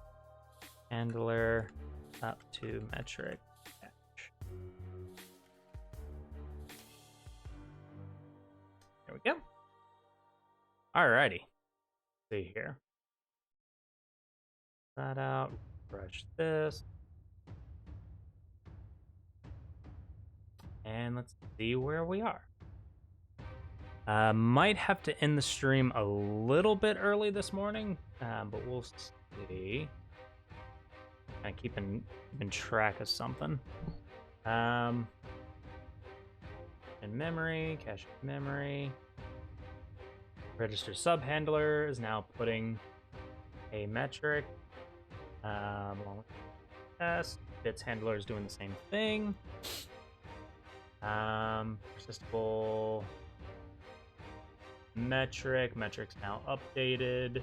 handler up to metric cache. There we go. Alrighty. See here. That out. Brush this. And let's see where we are. Might have to end the stream a little bit early this morning, but we'll see. Kind of keeping track of something. In memory, cache memory. Register sub handler is now putting a metric. Along with test. Bits handler is doing the same thing. Persistable metric's now updated.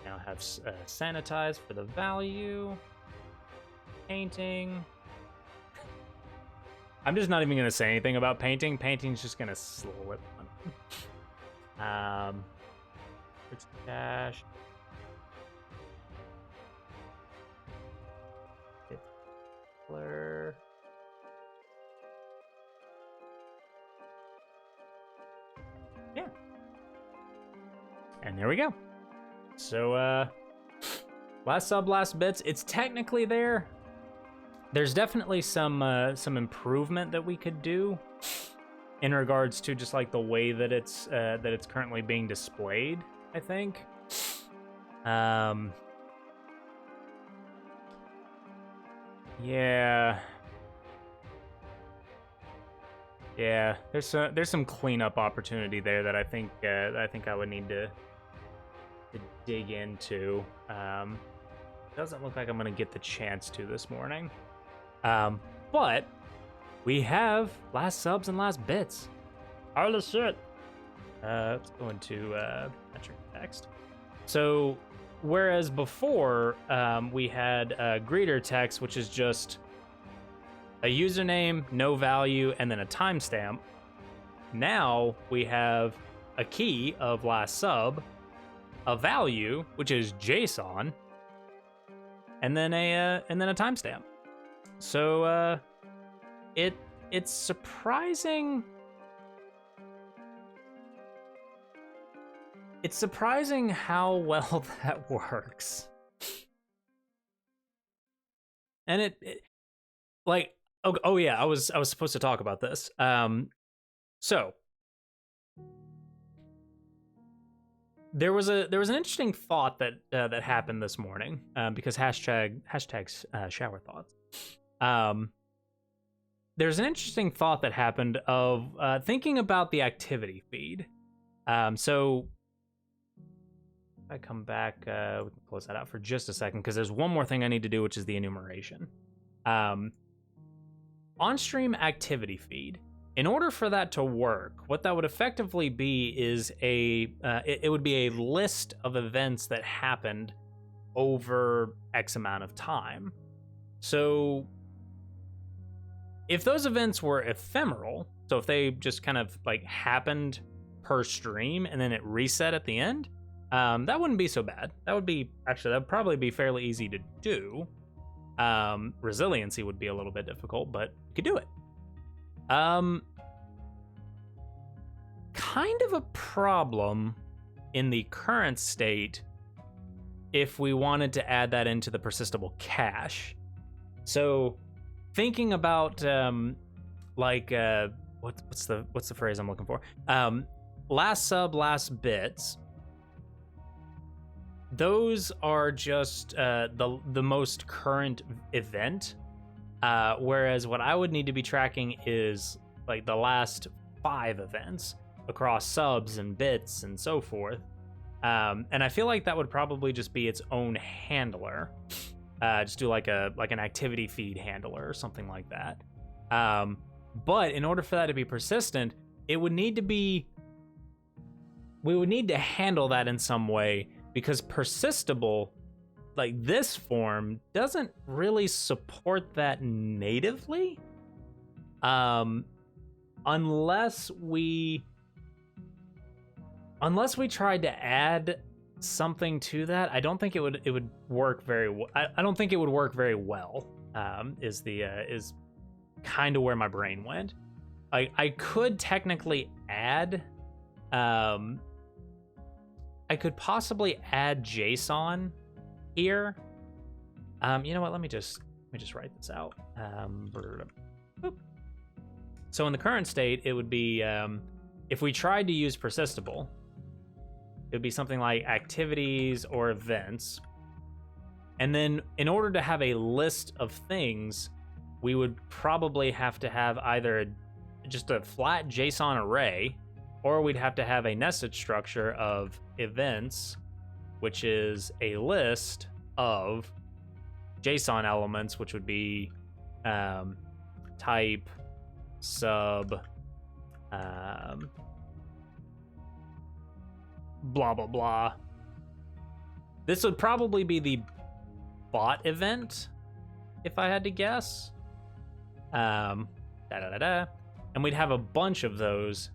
Now have sanitize for the value. Painting. I'm just not even gonna say anything about painting. Painting's just gonna slip on. It's cache. Hitler. Yeah. And there we go. So last sub, last bits. It's technically there. There's definitely some improvement that we could do in regards to just like the way that it's currently being displayed, I think. Yeah. There's some cleanup opportunity there that I think I would need to dig into. Doesn't look like I'm gonna get the chance to this morning. But we have last subs and last bits. Holy shit. Let's go into metric text. So whereas before we had greeter text, which is just a username, no value, and then a timestamp. Now we have a key of last sub, a value, which is JSON, and then a timestamp. So it's surprising. It's surprising how well that works. And it like oh yeah, I was supposed to talk about this. So there was an interesting thought that that happened this morning, because hashtags shower thoughts. There's an interesting thought that happened of thinking about the activity feed. So if I come back, we can close that out for just a second because there's one more thing I need to do, which is the enumeration. On-stream activity feed. In order for that to work, what that would effectively be is it would be a list of events that happened over X amount of time. So if those events were ephemeral, so if they just kind of like happened per stream and then it reset at the end, that wouldn't be so bad. That would probably be fairly easy to do. Resiliency would be a little bit difficult, but you could do it. Kind of a problem in the current state if we wanted to add that into the persistable cache. So thinking about what's the phrase I'm looking for? Last sub, last bits. Those are just the most current event, whereas what I would need to be tracking is like the last 5 events across subs and bits and so forth. And I feel like that would probably just be its own handler. Just do like an activity feed handler or something like that. But in order for that to be persistent, we would need to handle that in some way, because persistable, like this form, doesn't really support that natively. Unless we tried to add something to that, I don't think it would work very well. I don't think it would work very well. Is kind of where my brain went. I could technically add. I could possibly add JSON here. You know what? Let me just write this out. So in the current state, it would be if we tried to use persistable, it would be something like activities or events. And then in order to have a list of things, we would probably have to have either just a flat JSON array, or we'd have to have a nested structure of events, which is a list of JSON elements, which would be type, sub, blah, blah, blah. This would probably be the bot event, if I had to guess. And we'd have a bunch of those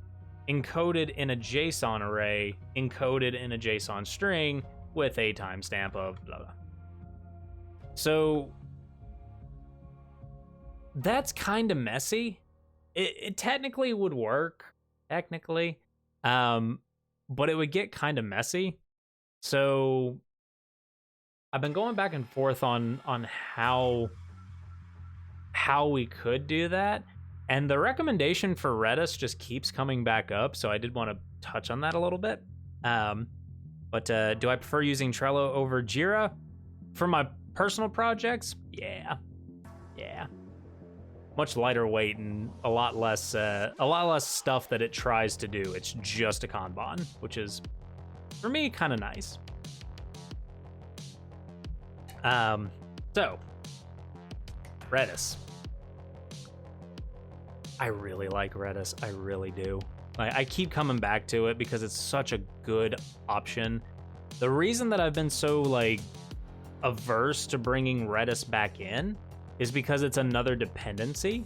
encoded in a JSON array, encoded in a JSON string with a timestamp of blah, blah. So that's kind of messy. It technically would work, but it would get kind of messy. So I've been going back and forth on how we could do that. And the recommendation for Redis just keeps coming back up, so I did want to touch on that a little bit. But do I prefer using Trello over Jira? For my personal projects, yeah. Much lighter weight and a lot less stuff that it tries to do. It's just a Kanban, which is, for me, kind of nice. So, Redis. I really like Redis. I really do. I keep coming back to it because it's such a good option. The reason that I've been so averse to bringing Redis back in is because it's another dependency.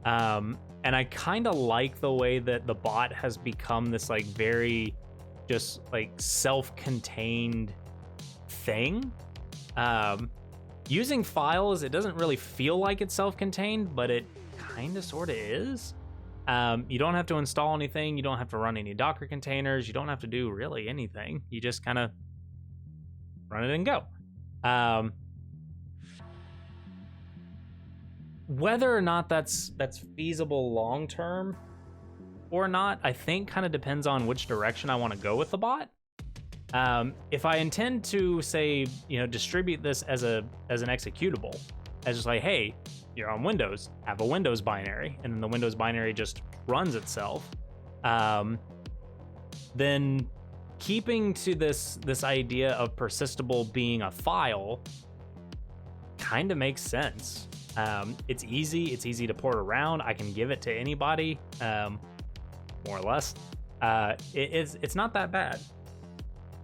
And I kind of like the way that the bot has become this like very just like self-contained thing. Using files, it doesn't really feel like it's self-contained, but it kind of sort of is. You don't have to install anything. You don't have to run any Docker containers. You don't have to do really anything. You just kind of run it and go. Whether or not that's feasible long term or not, I think kind of depends on which direction I want to go with the bot. If I intend to say, distribute this as an executable, as just like, hey, you're on Windows, have a Windows binary, and then the Windows binary just runs itself, then keeping to this idea of persistible being a file kind of makes sense. It's easy to port around. I can give it to anybody, more or less. It's not that bad.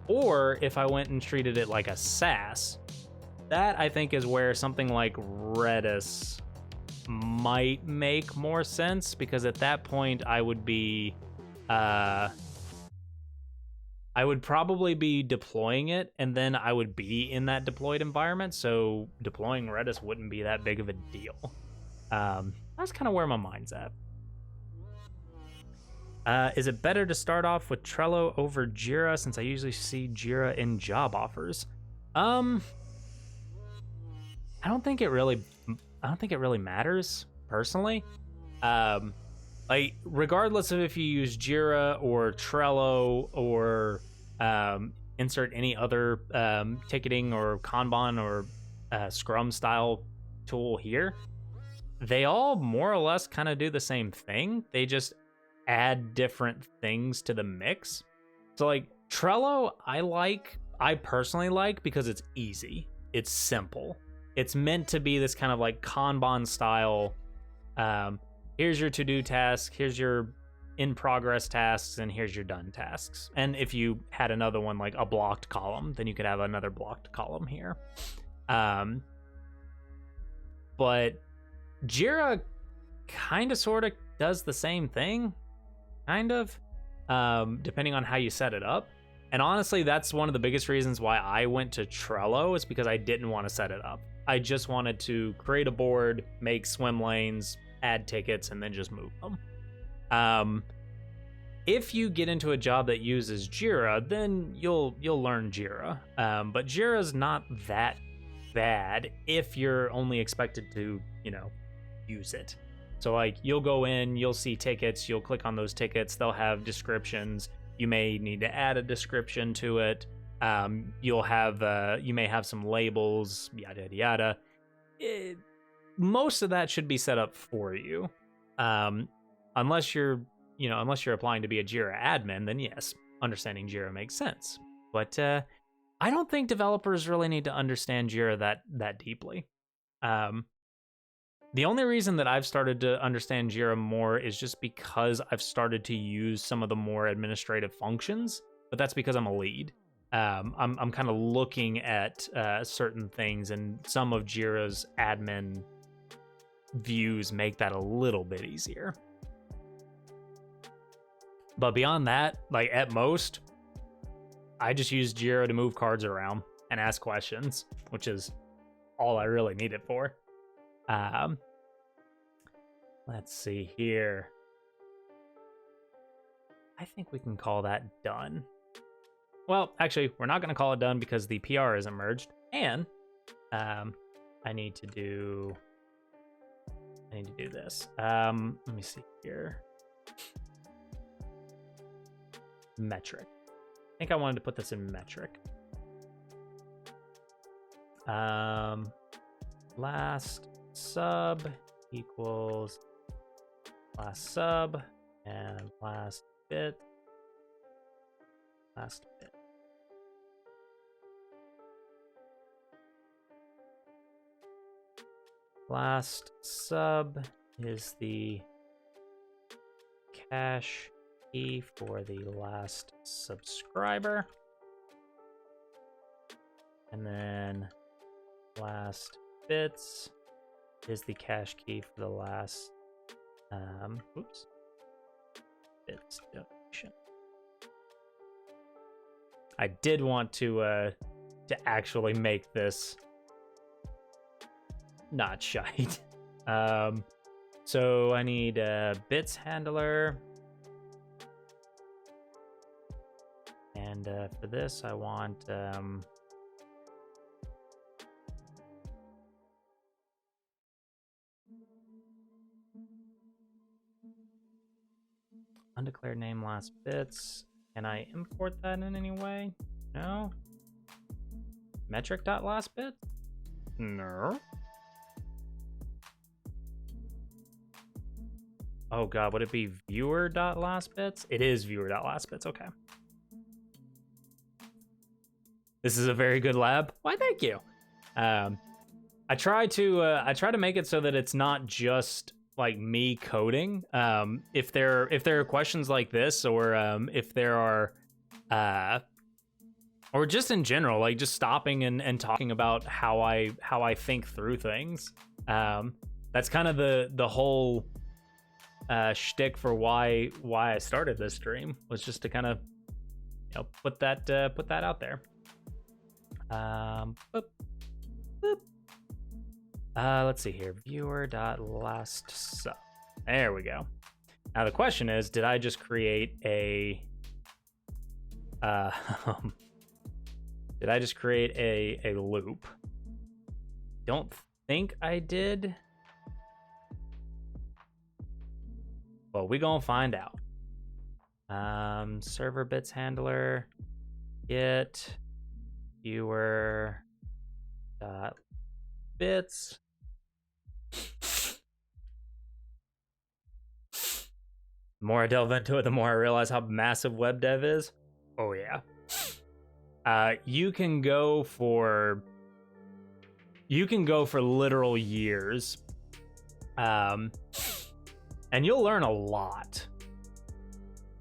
Or if I went and treated it like a SaaS, that I think is where something like Redis might make more sense, because at that point I would be I would probably be deploying it, and then I would be in that deployed environment, so deploying Redis wouldn't be that big of a deal. That's kind of where my mind's at. Is it better to start off with Trello over Jira, since I usually see Jira in job offers? I don't think it really matters, personally. Like, regardless of if you use Jira or Trello or insert any other ticketing or Kanban or Scrum style tool here, they all more or less kind of do the same thing. They just add different things to the mix. So like Trello, I personally like because it's easy. It's simple. It's meant to be this kind of like Kanban style. Here's your to-do task, here's your in-progress tasks, and here's your done tasks. And if you had another one like a blocked column, then you could have another blocked column here. But Jira kind of sort of does the same thing, kind of, depending on how you set it up. And honestly, that's one of the biggest reasons why I went to Trello, is because I didn't want to set it up. I just wanted to create a board, make swim lanes, add tickets, and then just move them. If you get into a job that uses Jira, then you'll learn Jira. But Jira's not that bad if you're only expected to, use it. So like, you'll go in, you'll see tickets, you'll click on those tickets, they'll have descriptions. You may need to add a description to it. You may have some labels, yada yada. Most of that should be set up for you, unless you're applying to be a Jira admin. Then yes, understanding Jira makes sense. But I don't think developers really need to understand Jira that deeply. The only reason that I've started to understand Jira more is just because I've started to use some of the more administrative functions, but that's because I'm a lead. I'm kind of looking at certain things, and some of Jira's admin views make that a little bit easier. But beyond that, like at most, I just use Jira to move cards around and ask questions, which is all I really need it for. Let's see here. I think we can call that done. Well, actually, we're not going to call it done because the PR isn't merged, and I need to do this. Let me see here. Metric. I think I wanted to put this in metric. Last sub equals last sub, and last bit. Last sub is the cache key for the last subscriber. And then last bits is the cache key for the last oops, bits donation. I did want to actually make this not shite. So I need a bits handler, and for this I want undeclared name last bits. Can I import that in any way? No. Metric dot last bit? No. Oh god, would it be viewer dot last bits? It is viewer dot last bits. Okay. This is a very good lab. Why, thank you. I try to make it so that it's not just like me coding. If there are questions like this, or if there are or just in general, like just stopping and talking about how I think through things. That's kind of the whole shtick for why I started this stream, was just to kind of, you know, put that out there. Boop, boop. Let's see here. Viewer.last sub. There we go. Now the question is, did I just create a did I just create a loop? Don't think I did. Well, we gonna find out. Server bits handler, get viewer dot bits. The more I delve into it, the more I realize how massive web dev is. Oh yeah. You can go for literal years, and you'll learn a lot,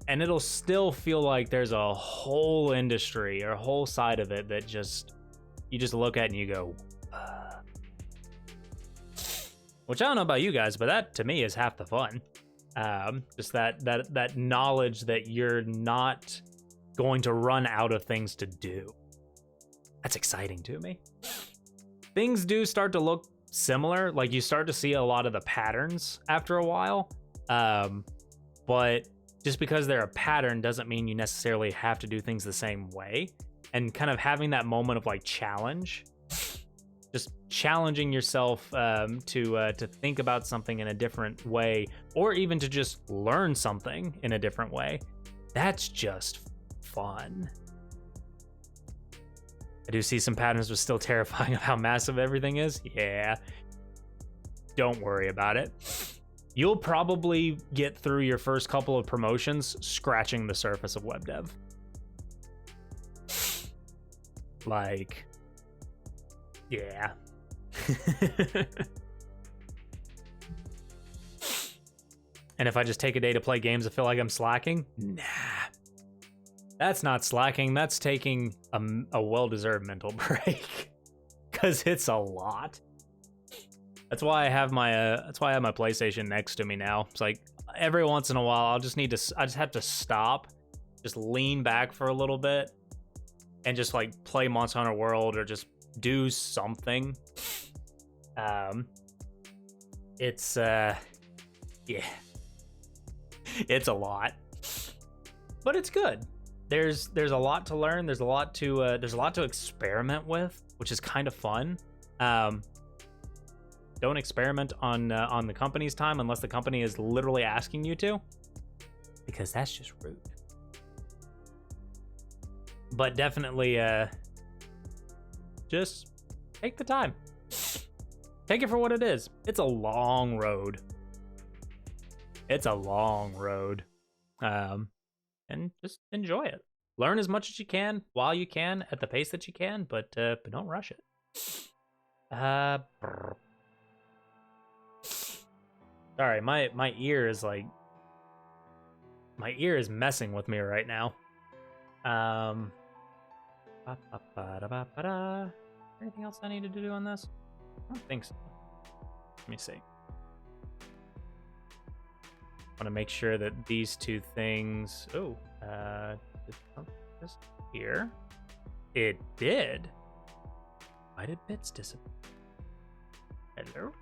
and it'll still feel like there's a whole industry or a whole side of it that you just look at and you go, which I don't know about you guys, but that to me is half the fun. Just that knowledge that you're not going to run out of things to do. That's exciting to me. Things do start to look similar, like you start to see a lot of the patterns after a while, but just because they're a pattern doesn't mean you necessarily have to do things the same way. And kind of having that moment of like challenge, just challenging yourself to think about something in a different way, or even to just learn something in a different way, that's just fun. I do see some patterns, but still terrifying of how massive everything is. Yeah, don't worry about it. You'll probably get through your first couple of promotions scratching the surface of web dev. Like, yeah. And if I just take a day to play games, I feel like I'm slacking? Nah. That's not slacking, that's taking a well-deserved mental break. Cause it's a lot. That's why I have my PlayStation next to me now. It's like every once in a while I just have to stop, just lean back for a little bit, and just like play Monster Hunter World or just do something. It's yeah. It's a lot. But it's good. There's a lot to learn, there's a lot to experiment with, which is kind of fun. Don't experiment on the company's time unless the company is literally asking you to, because that's just rude. But definitely just take the time. Take it for what it is. It's a long road. It's a long road. And just enjoy it. Learn as much as you can while you can at the pace that you can, but don't rush it. Sorry, my ear is like, my ear is messing with me right now. Anything else I needed to do on this? I don't think so. me see. Want to make sure that these two things. Oh, did something disappear? It did. Why did bits disappear? Hello.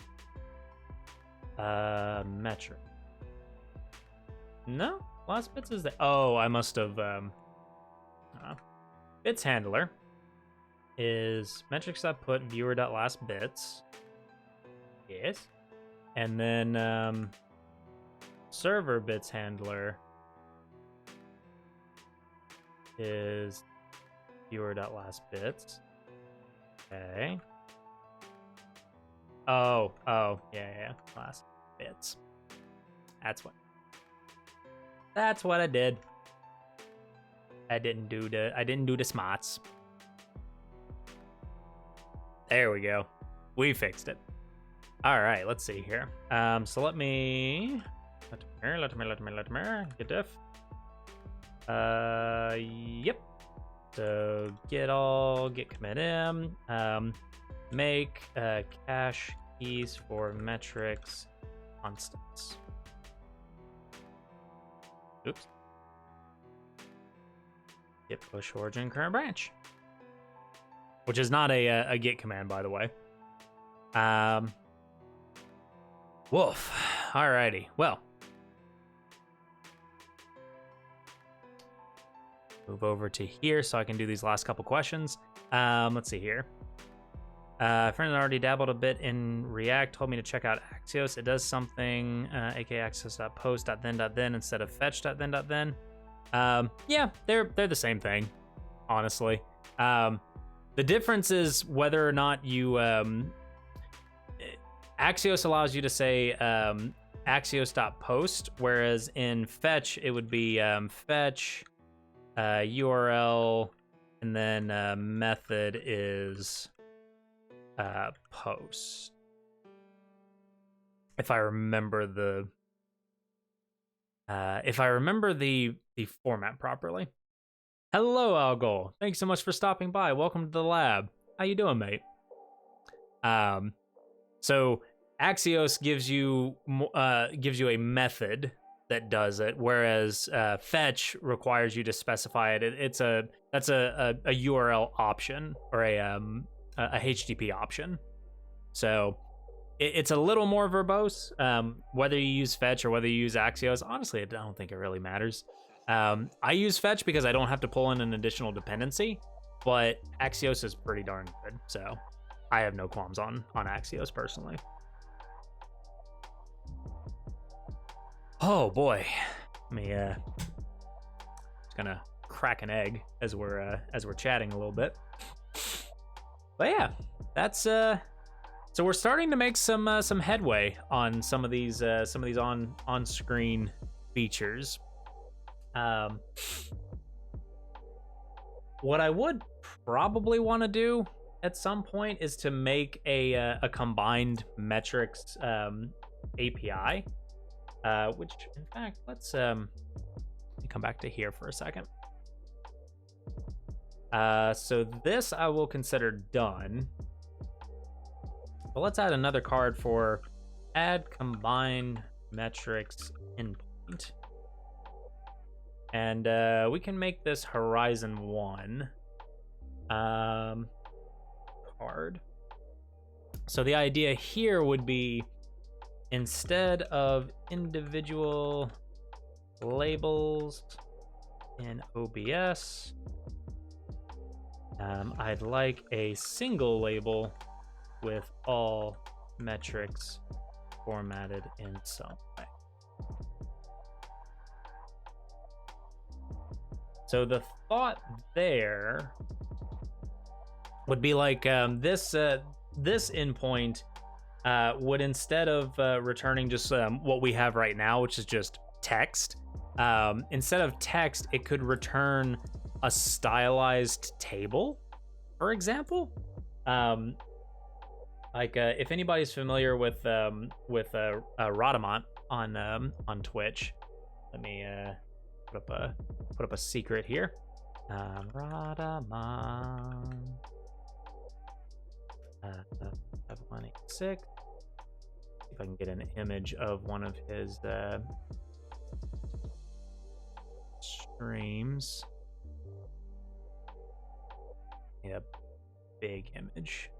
Metric. No, last bits is there. Oh, I must have. Bits handler is metrics.put viewer.last bits. Yes. And then server bits handler is viewer.last bits. Okay. Oh, yeah, last bits. That's what I did. I didn't do the smarts. There we go. We fixed it. All right, let's see here. So let me get diff. Yep. So get commit m. Make cache keys for metrics constants. Oops. Git push origin current branch, which is not a git command, by the way. Woof. Alrighty. Well, move over to here so I can do these last couple questions. Let's see here. A friend that already dabbled a bit in React told me to check out Axios. It does something, aka axios.post.then.then instead of fetch.then.then. Yeah, they're the same thing, honestly. The difference is whether or not you Axios allows you to say axios.post, whereas in fetch it would be fetch URL, and then method is post. If I remember the format properly. Hello, Algol. Thanks so much for stopping by. Welcome to the lab. How you doing, mate? So Axios gives you a method that does it, whereas fetch requires you to specify it. That's a URL option, or a HTTP option. So it's a little more verbose. Whether you use fetch or whether you use Axios, honestly, I don't think it really matters. I use fetch because I don't have to pull in an additional dependency, but Axios is pretty darn good, so I have no qualms on Axios personally. Oh boy, let me just gonna crack an egg as we're chatting a little bit. But yeah, that's so we're starting to make some headway on some of these on-screen features. What I would probably want to do at some point is to make a combined metrics API, which in fact let me come back to here for a second. So this I will consider done, but let's add another card for add combined metrics endpoint. And we can make this Horizon 1 card. So the idea here would be, instead of individual labels in OBS, I'd like a single label with all metrics formatted in some way. So the thought there would be like this endpoint would, instead of returning just what we have right now, which is just text, instead of text, it could return a stylized table, for example. If anybody's familiar with Rhodamont on Twitch, let me put up a secret here. Rhodamont 186. if I can get an image of one of his streams. Yeah, big image.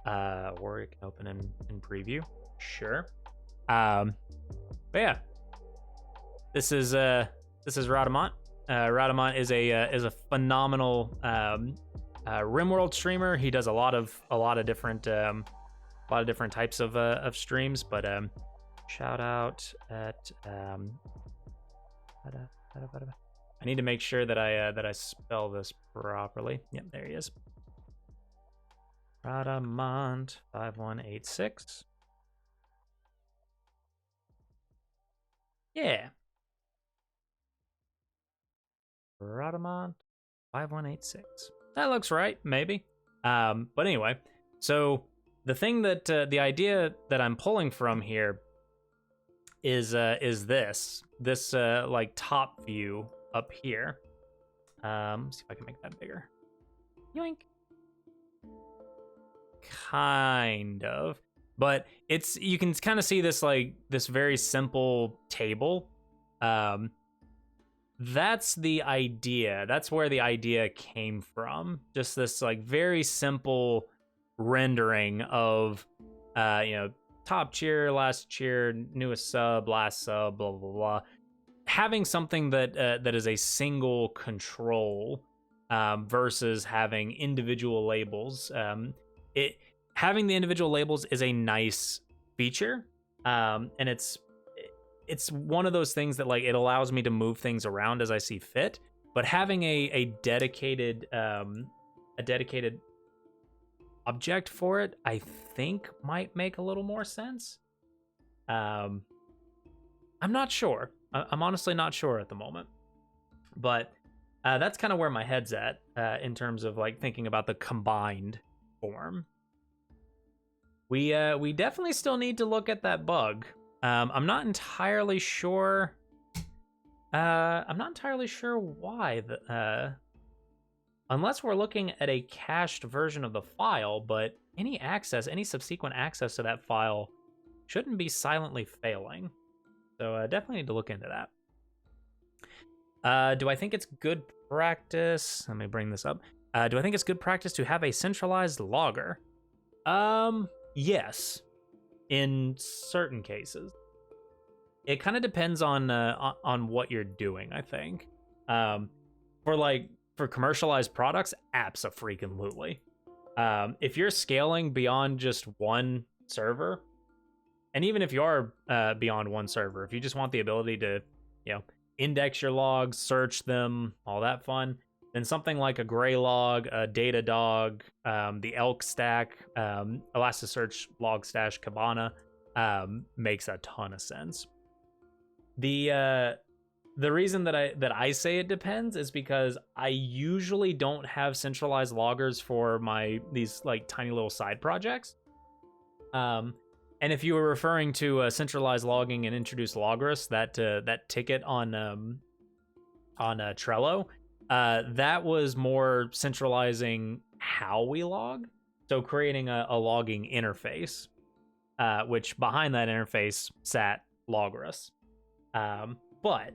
Or it can open in preview. Sure. But yeah, this is Rhadamant. Rhadamant is a phenomenal RimWorld streamer. He does a lot of different types of streams. But shout out at I need to make sure that I spell this properly. Yep, there he is. Rhadamant 5186. Yeah. Rhadamant 5186. That looks right, maybe. But anyway, so the thing that the idea that I'm pulling from here is this like top view up here. See if I can make that bigger. Yoink. Kind of, but you can kind of see this like this very simple table. That's the idea. That's where the idea came from. Just this like very simple rendering of top cheer, last cheer, newest sub, last sub, blah blah blah. Having something that is a single control versus having individual labels. Having the individual labels is a nice feature, and it's one of those things that like it allows me to move things around as I see fit. But having a dedicated object for it, I think might make a little more sense. I'm not sure. I'm honestly not sure at the moment, but that's kind of where my head's at in terms of like thinking about the combined form. We definitely still need to look at that bug. I'm not entirely sure. I'm not entirely sure why. Unless we're looking at a cached version of the file, but any subsequent access to that file shouldn't be silently failing. So definitely need to look into that. Do I think it's good practice? Let me bring this up. Do I think it's good practice to have a centralized logger? Yes, in certain cases. It kind of depends on what you're doing, I think. For commercialized products, abso-freaking-lutely. If you're scaling beyond just one server, and even if you are beyond one server, if you just want the ability to, index your logs, search them, all that fun, then something like a Graylog, a Datadog, the Elk Stack, Elasticsearch, Logstash, Kibana makes a ton of sense. The reason that I say it depends is because I usually don't have centralized loggers for these like tiny little side projects. And if you were referring to centralized logging and introduced Logrus, that ticket on Trello, that was more centralizing how we log. So creating a logging interface, which behind that interface sat Logrus. But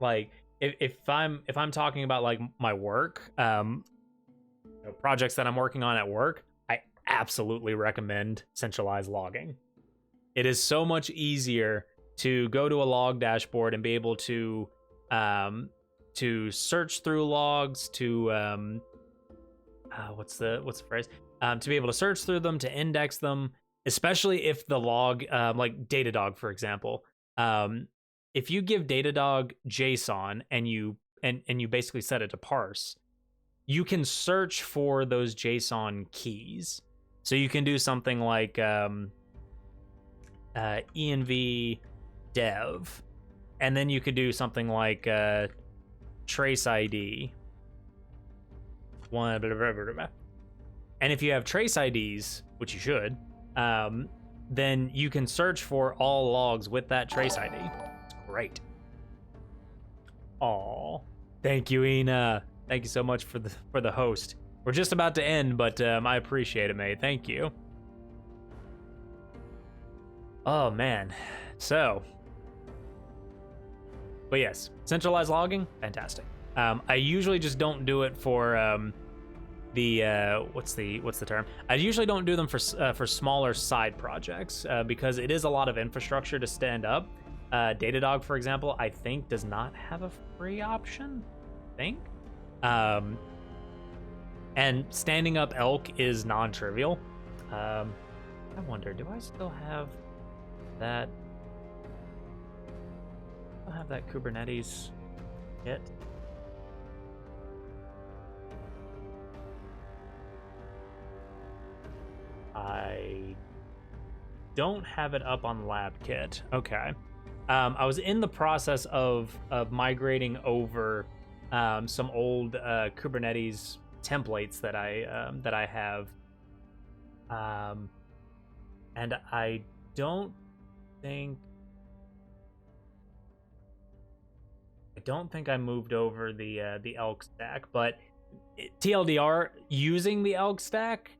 like if I'm talking about like my work, projects that I'm working on at work, I absolutely recommend centralized logging. It is so much easier to go to a log dashboard and be able to search through logs, to what's the phrase? To be able to search through them, to index them, especially if the log, like Datadog, for example. If you give Datadog JSON and you basically set it to parse, you can search for those JSON keys. So you can do something like env dev, and then you could do something like trace ID. And if you have trace IDs, which you should, then you can search for all logs with that trace ID. It's great. Aw, thank you, Ina. Thank you so much for the host. We're just about to end, but I appreciate it, mate. Thank you. Oh, man. So. But yes, centralized logging, fantastic. I usually just don't do it for what's the term? I usually don't do them for smaller side projects because it is a lot of infrastructure to stand up. Datadog, for example, I think does not have a free option. I think. And standing up Elk is non-trivial. I wonder, do I still have that? I have that Kubernetes kit. I don't have it up on LabKit. Okay. I was in the process of migrating over some old Kubernetes templates that I have, and I don't think I moved over the Elk stack, but TLDR, using the Elk stack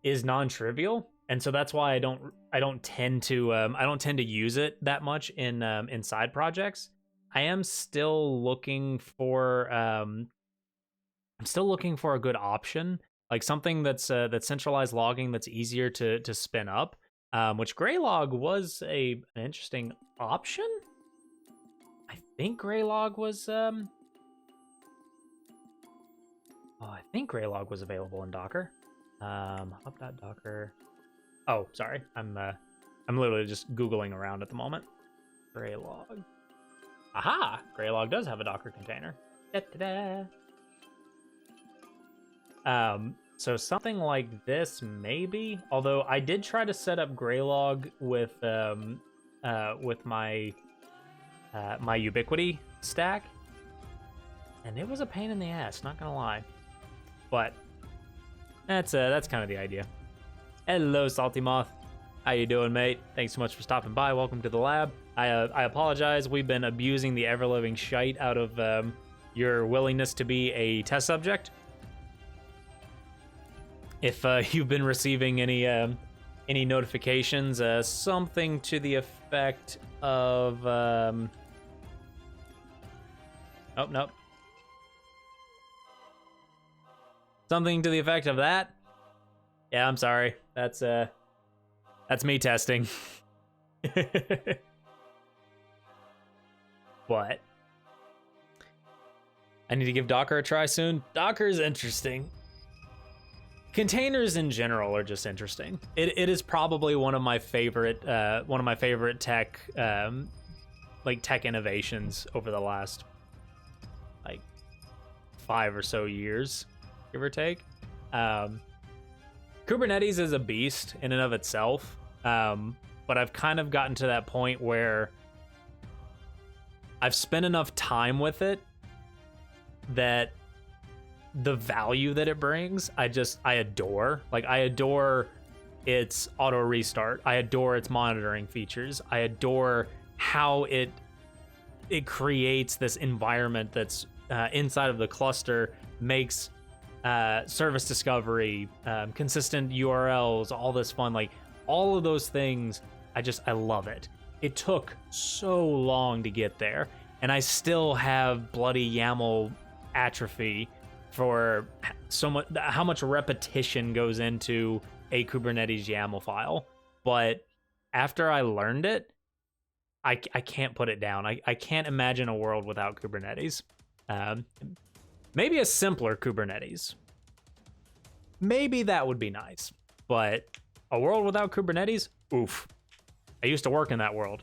is non-trivial, and so that's why I don't tend to use it that much in side projects. I am still looking for a good option, like something that's centralized logging that's easier to spin up, which Graylog was an interesting option. I think Graylog was I think Graylog was available in Docker. Hub.docker. Oh, sorry. I'm literally just Googling around at the moment. Graylog. Aha! Graylog does have a Docker container. Da-da-da. So something like this, maybe. Although I did try to set up Graylog with my my Ubiquity stack, and it was a pain in the ass, not gonna lie. But that's kind of the idea. Hello, Salty Moth. How you doing, mate? Thanks so much for stopping by. Welcome to the lab. I apologize. We've been abusing the ever-living shite out of your willingness to be a test subject. If you've been receiving any notifications, something to the effect of oh, nope. Something to the effect of that. Yeah, I'm sorry. That's me testing. But I need to give Docker a try soon. Docker is interesting. Containers in general are just interesting. It is probably one of my favorite tech tech innovations over the last 5 or so years, give or take. Kubernetes is a beast in and of itself, but I've kind of gotten to that point where I've spent enough time with it that the value that it brings, I adore. I adore its auto restart. I adore its monitoring features. I adore how it creates this environment that's inside of the cluster, makes service discovery, consistent URLs, all this fun, all of those things. I love it. It took so long to get there, and I still have bloody YAML atrophy for how much repetition goes into a Kubernetes YAML file. But after I learned it, I can't put it down. I can't imagine a world without Kubernetes. Maybe a simpler Kubernetes. Maybe that would be nice. But a world without Kubernetes? Oof. I used to work in that world.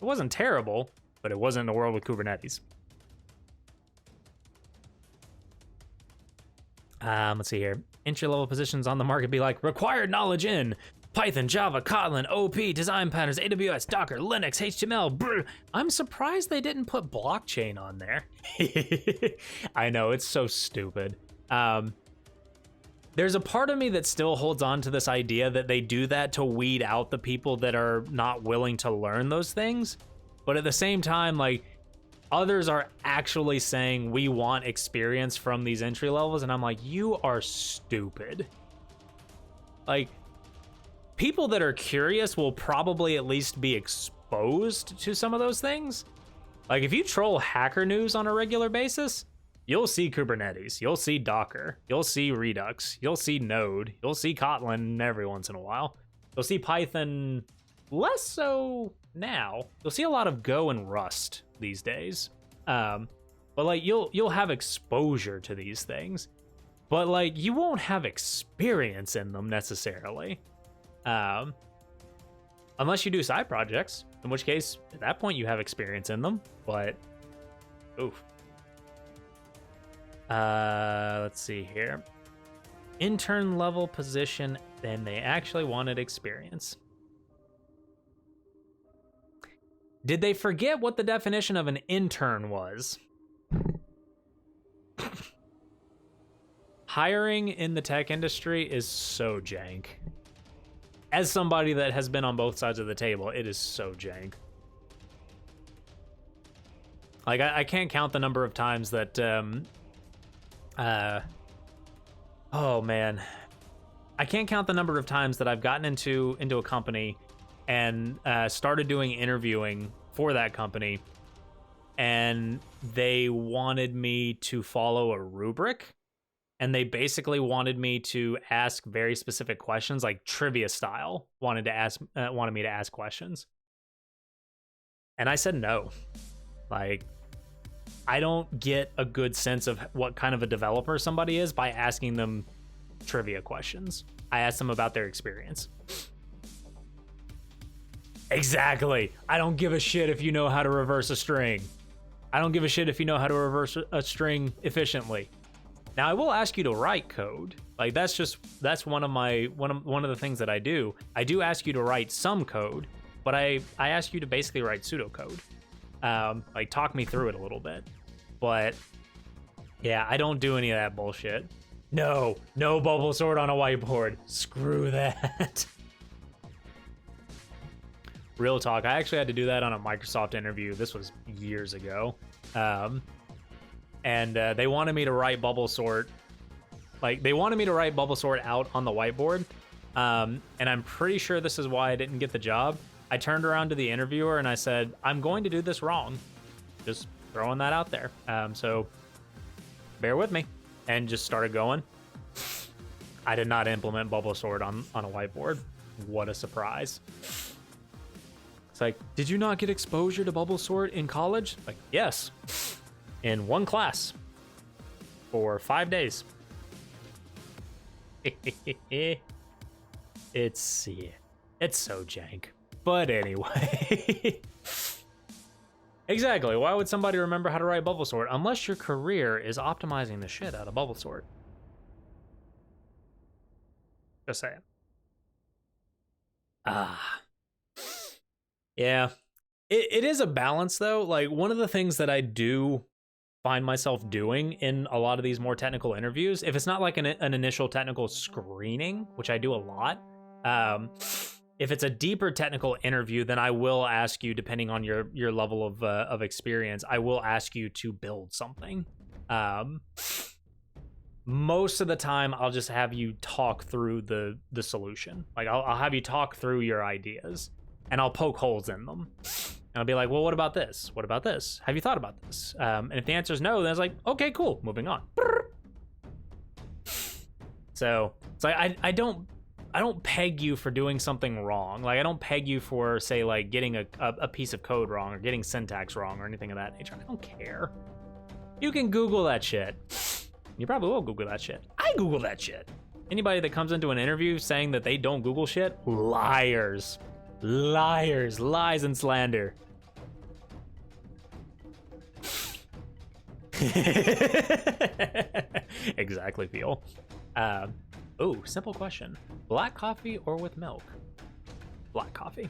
It wasn't terrible, but it wasn't a world with Kubernetes. Let's see here. Entry-level positions on the market be like required knowledge in Python, Java, Kotlin, OP, design patterns, AWS, Docker, Linux, HTML. Brr. I'm surprised they didn't put blockchain on there. I know, it's so stupid. There's a part of me that still holds on to this idea that they do that to weed out the people that are not willing to learn those things. But at the same time, Others are actually saying we want experience from these entry levels, and I'm like, you are stupid. Like, people that are curious will probably at least be exposed to some of those things. Like, if you troll Hacker News on a regular basis, you'll see Kubernetes, you'll see Docker, you'll see Redux, you'll see Node, you'll see Kotlin every once in a while. You'll see Python less so now. You'll see a lot of Go and Rust these days. But like you'll have exposure to these things, but like you won't have experience in them necessarily. Unless you do side projects, in which case at that point you have experience in them. But oof. Let's see here. Intern level position, then they actually wanted experience. Did they forget what the definition of an intern was? Hiring in the tech industry is so jank. As somebody that has been on both sides of the table, it is so jank. Like, I can't count the number of times that, oh man. I can't count the number of times that I've gotten into a company and started doing interviewing for that company, and they wanted me to follow a rubric, and they basically wanted me to ask very specific questions, like trivia style. Wanted me to ask questions, and I said no. Like, I don't get a good sense of what kind of a developer somebody is by asking them trivia questions. I asked them about their experience. Exactly. I don't give a shit if you know how to reverse a string. I don't give a shit if you know how to reverse a string efficiently. Now, I will ask you to write code. Like, that's one of the things that I do. I do ask you to write some code, but I ask you to basically write pseudocode. Like, talk me through it a little bit. But yeah, I don't do any of that bullshit. No bubble sort on a whiteboard. Screw that. Real talk, I actually had to do that on a Microsoft interview. This was years ago. And they wanted me to write bubble sort. Like, they wanted me to write bubble sort out on the whiteboard. And I'm pretty sure this is why I didn't get the job. I turned around to the interviewer and I said, I'm going to do this wrong. Just throwing that out there. So bear with me. And just started going. I did not implement bubble sort on a whiteboard. What a surprise. It's like, did you not get exposure to bubble sort in college? Like, yes. In one class. For 5 days. It's so jank. But anyway. Exactly. Why would somebody remember how to write bubble sort unless your career is optimizing the shit out of bubble sort? Just saying. Yeah. It is a balance, though. Like, one of the things that I do find myself doing in a lot of these more technical interviews, if it's not like an initial technical screening, which I do a lot, if it's a deeper technical interview, then I will ask you, depending on your level of experience, I will ask you to build something. Most of the time, I'll just have you talk through the solution. Like, I'll have you talk through your ideas, and I'll poke holes in them. And I'll be like, well, what about this? What about this? Have you thought about this? And if the answer is no, then it's like, okay, cool, moving on. So it's like I don't peg you for doing something wrong. Like, I don't peg you for, say, like getting a piece of code wrong or getting syntax wrong or anything of that nature. I don't care. You can Google that shit. You probably will Google that shit. I Google that shit. Anybody that comes into an interview saying that they don't Google shit, liars. Liars, lies and slander. Exactly, Phil. Oh, simple question. Black coffee or with milk? Black coffee.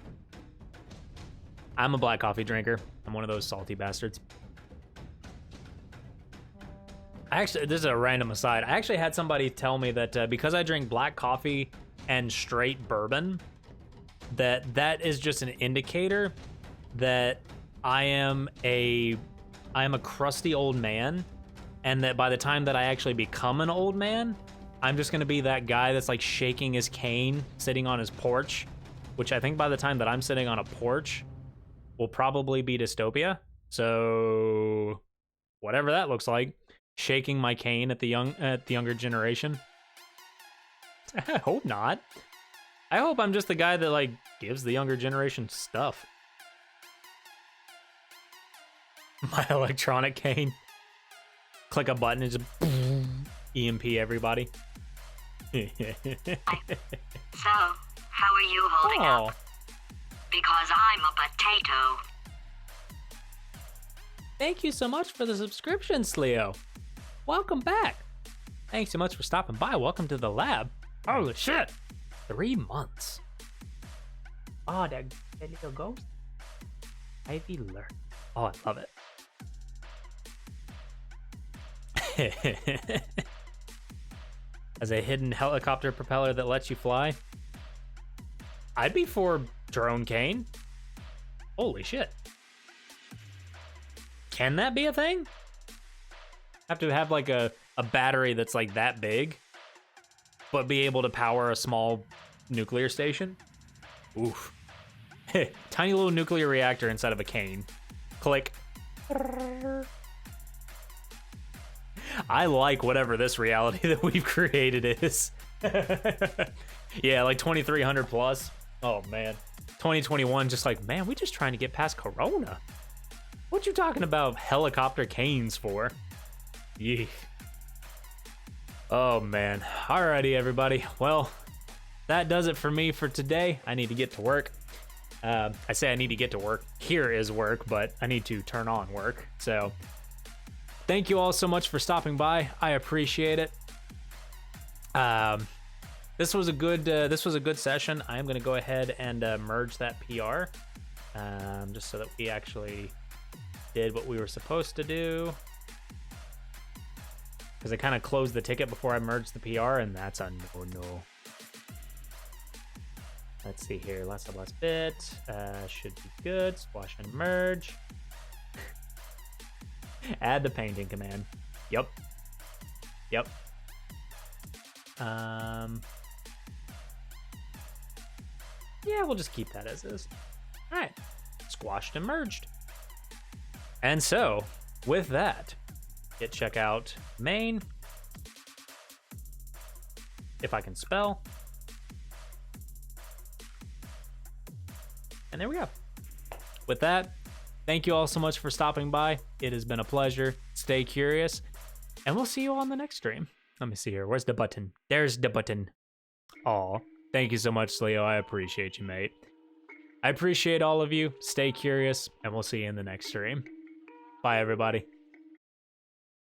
I'm a black coffee drinker. I'm one of those salty bastards. Actually, this is a random aside. I actually had somebody tell me that because I drink black coffee and straight bourbon, that is just an indicator that I am a I am a crusty old man, and that by the time that I actually become an old man, I'm just gonna be that guy that's like shaking his cane, sitting on his porch, which I think by the time that I'm sitting on a porch will probably be dystopia. So whatever that looks like, shaking my cane at the younger generation. I hope not. I hope I'm just the guy that like gives the younger generation stuff. My electronic cane. Click a button and just EMP everybody. So, how are you holding up? Because I'm a potato. Thank you so much for the subscriptions, Leo. Welcome back. Thanks so much for stopping by. Welcome to the lab. Holy shit. 3 months. Oh, that little ghost. Ivy Lurk. Oh, I love it. As a hidden helicopter propeller that lets you fly. I'd be for drone cane. Holy shit. Can that be a thing? Have to have like a battery that's like that big, but be able to power a small nuclear station? Oof. Tiny little nuclear reactor inside of a cane. Click. I like whatever this reality that we've created is. Yeah, like 2300 plus. Oh man. 2021 just like, man, we just trying to get past Corona. What you talking about helicopter canes for? Yeesh. Oh man. Alrighty, everybody. Well, that does it for me for today. I need to get to work. I say I need to get to work. Here is work, but I need to turn on work. So thank you all so much for stopping by. I appreciate it. This was a good session. I am going to go ahead and merge that PR, just so that we actually did what we were supposed to do. Because I kind of closed the ticket before I merged the PR, and that's a no. Let's see here. Last bit. Should be good. Squash and merge. Add the painting command. Yep. Yeah, we'll just keep that as is. All right. Squashed and merged. And so, with that, hit check out main. If I can spell. And there we go. With that, thank you all so much for stopping by. It has been a pleasure. Stay curious. And we'll see you on the next stream. Let me see here. Where's the button? There's the button. Aw. Thank you so much, Leo. I appreciate you, mate. I appreciate all of you. Stay curious, and we'll see you in the next stream. Bye, everybody.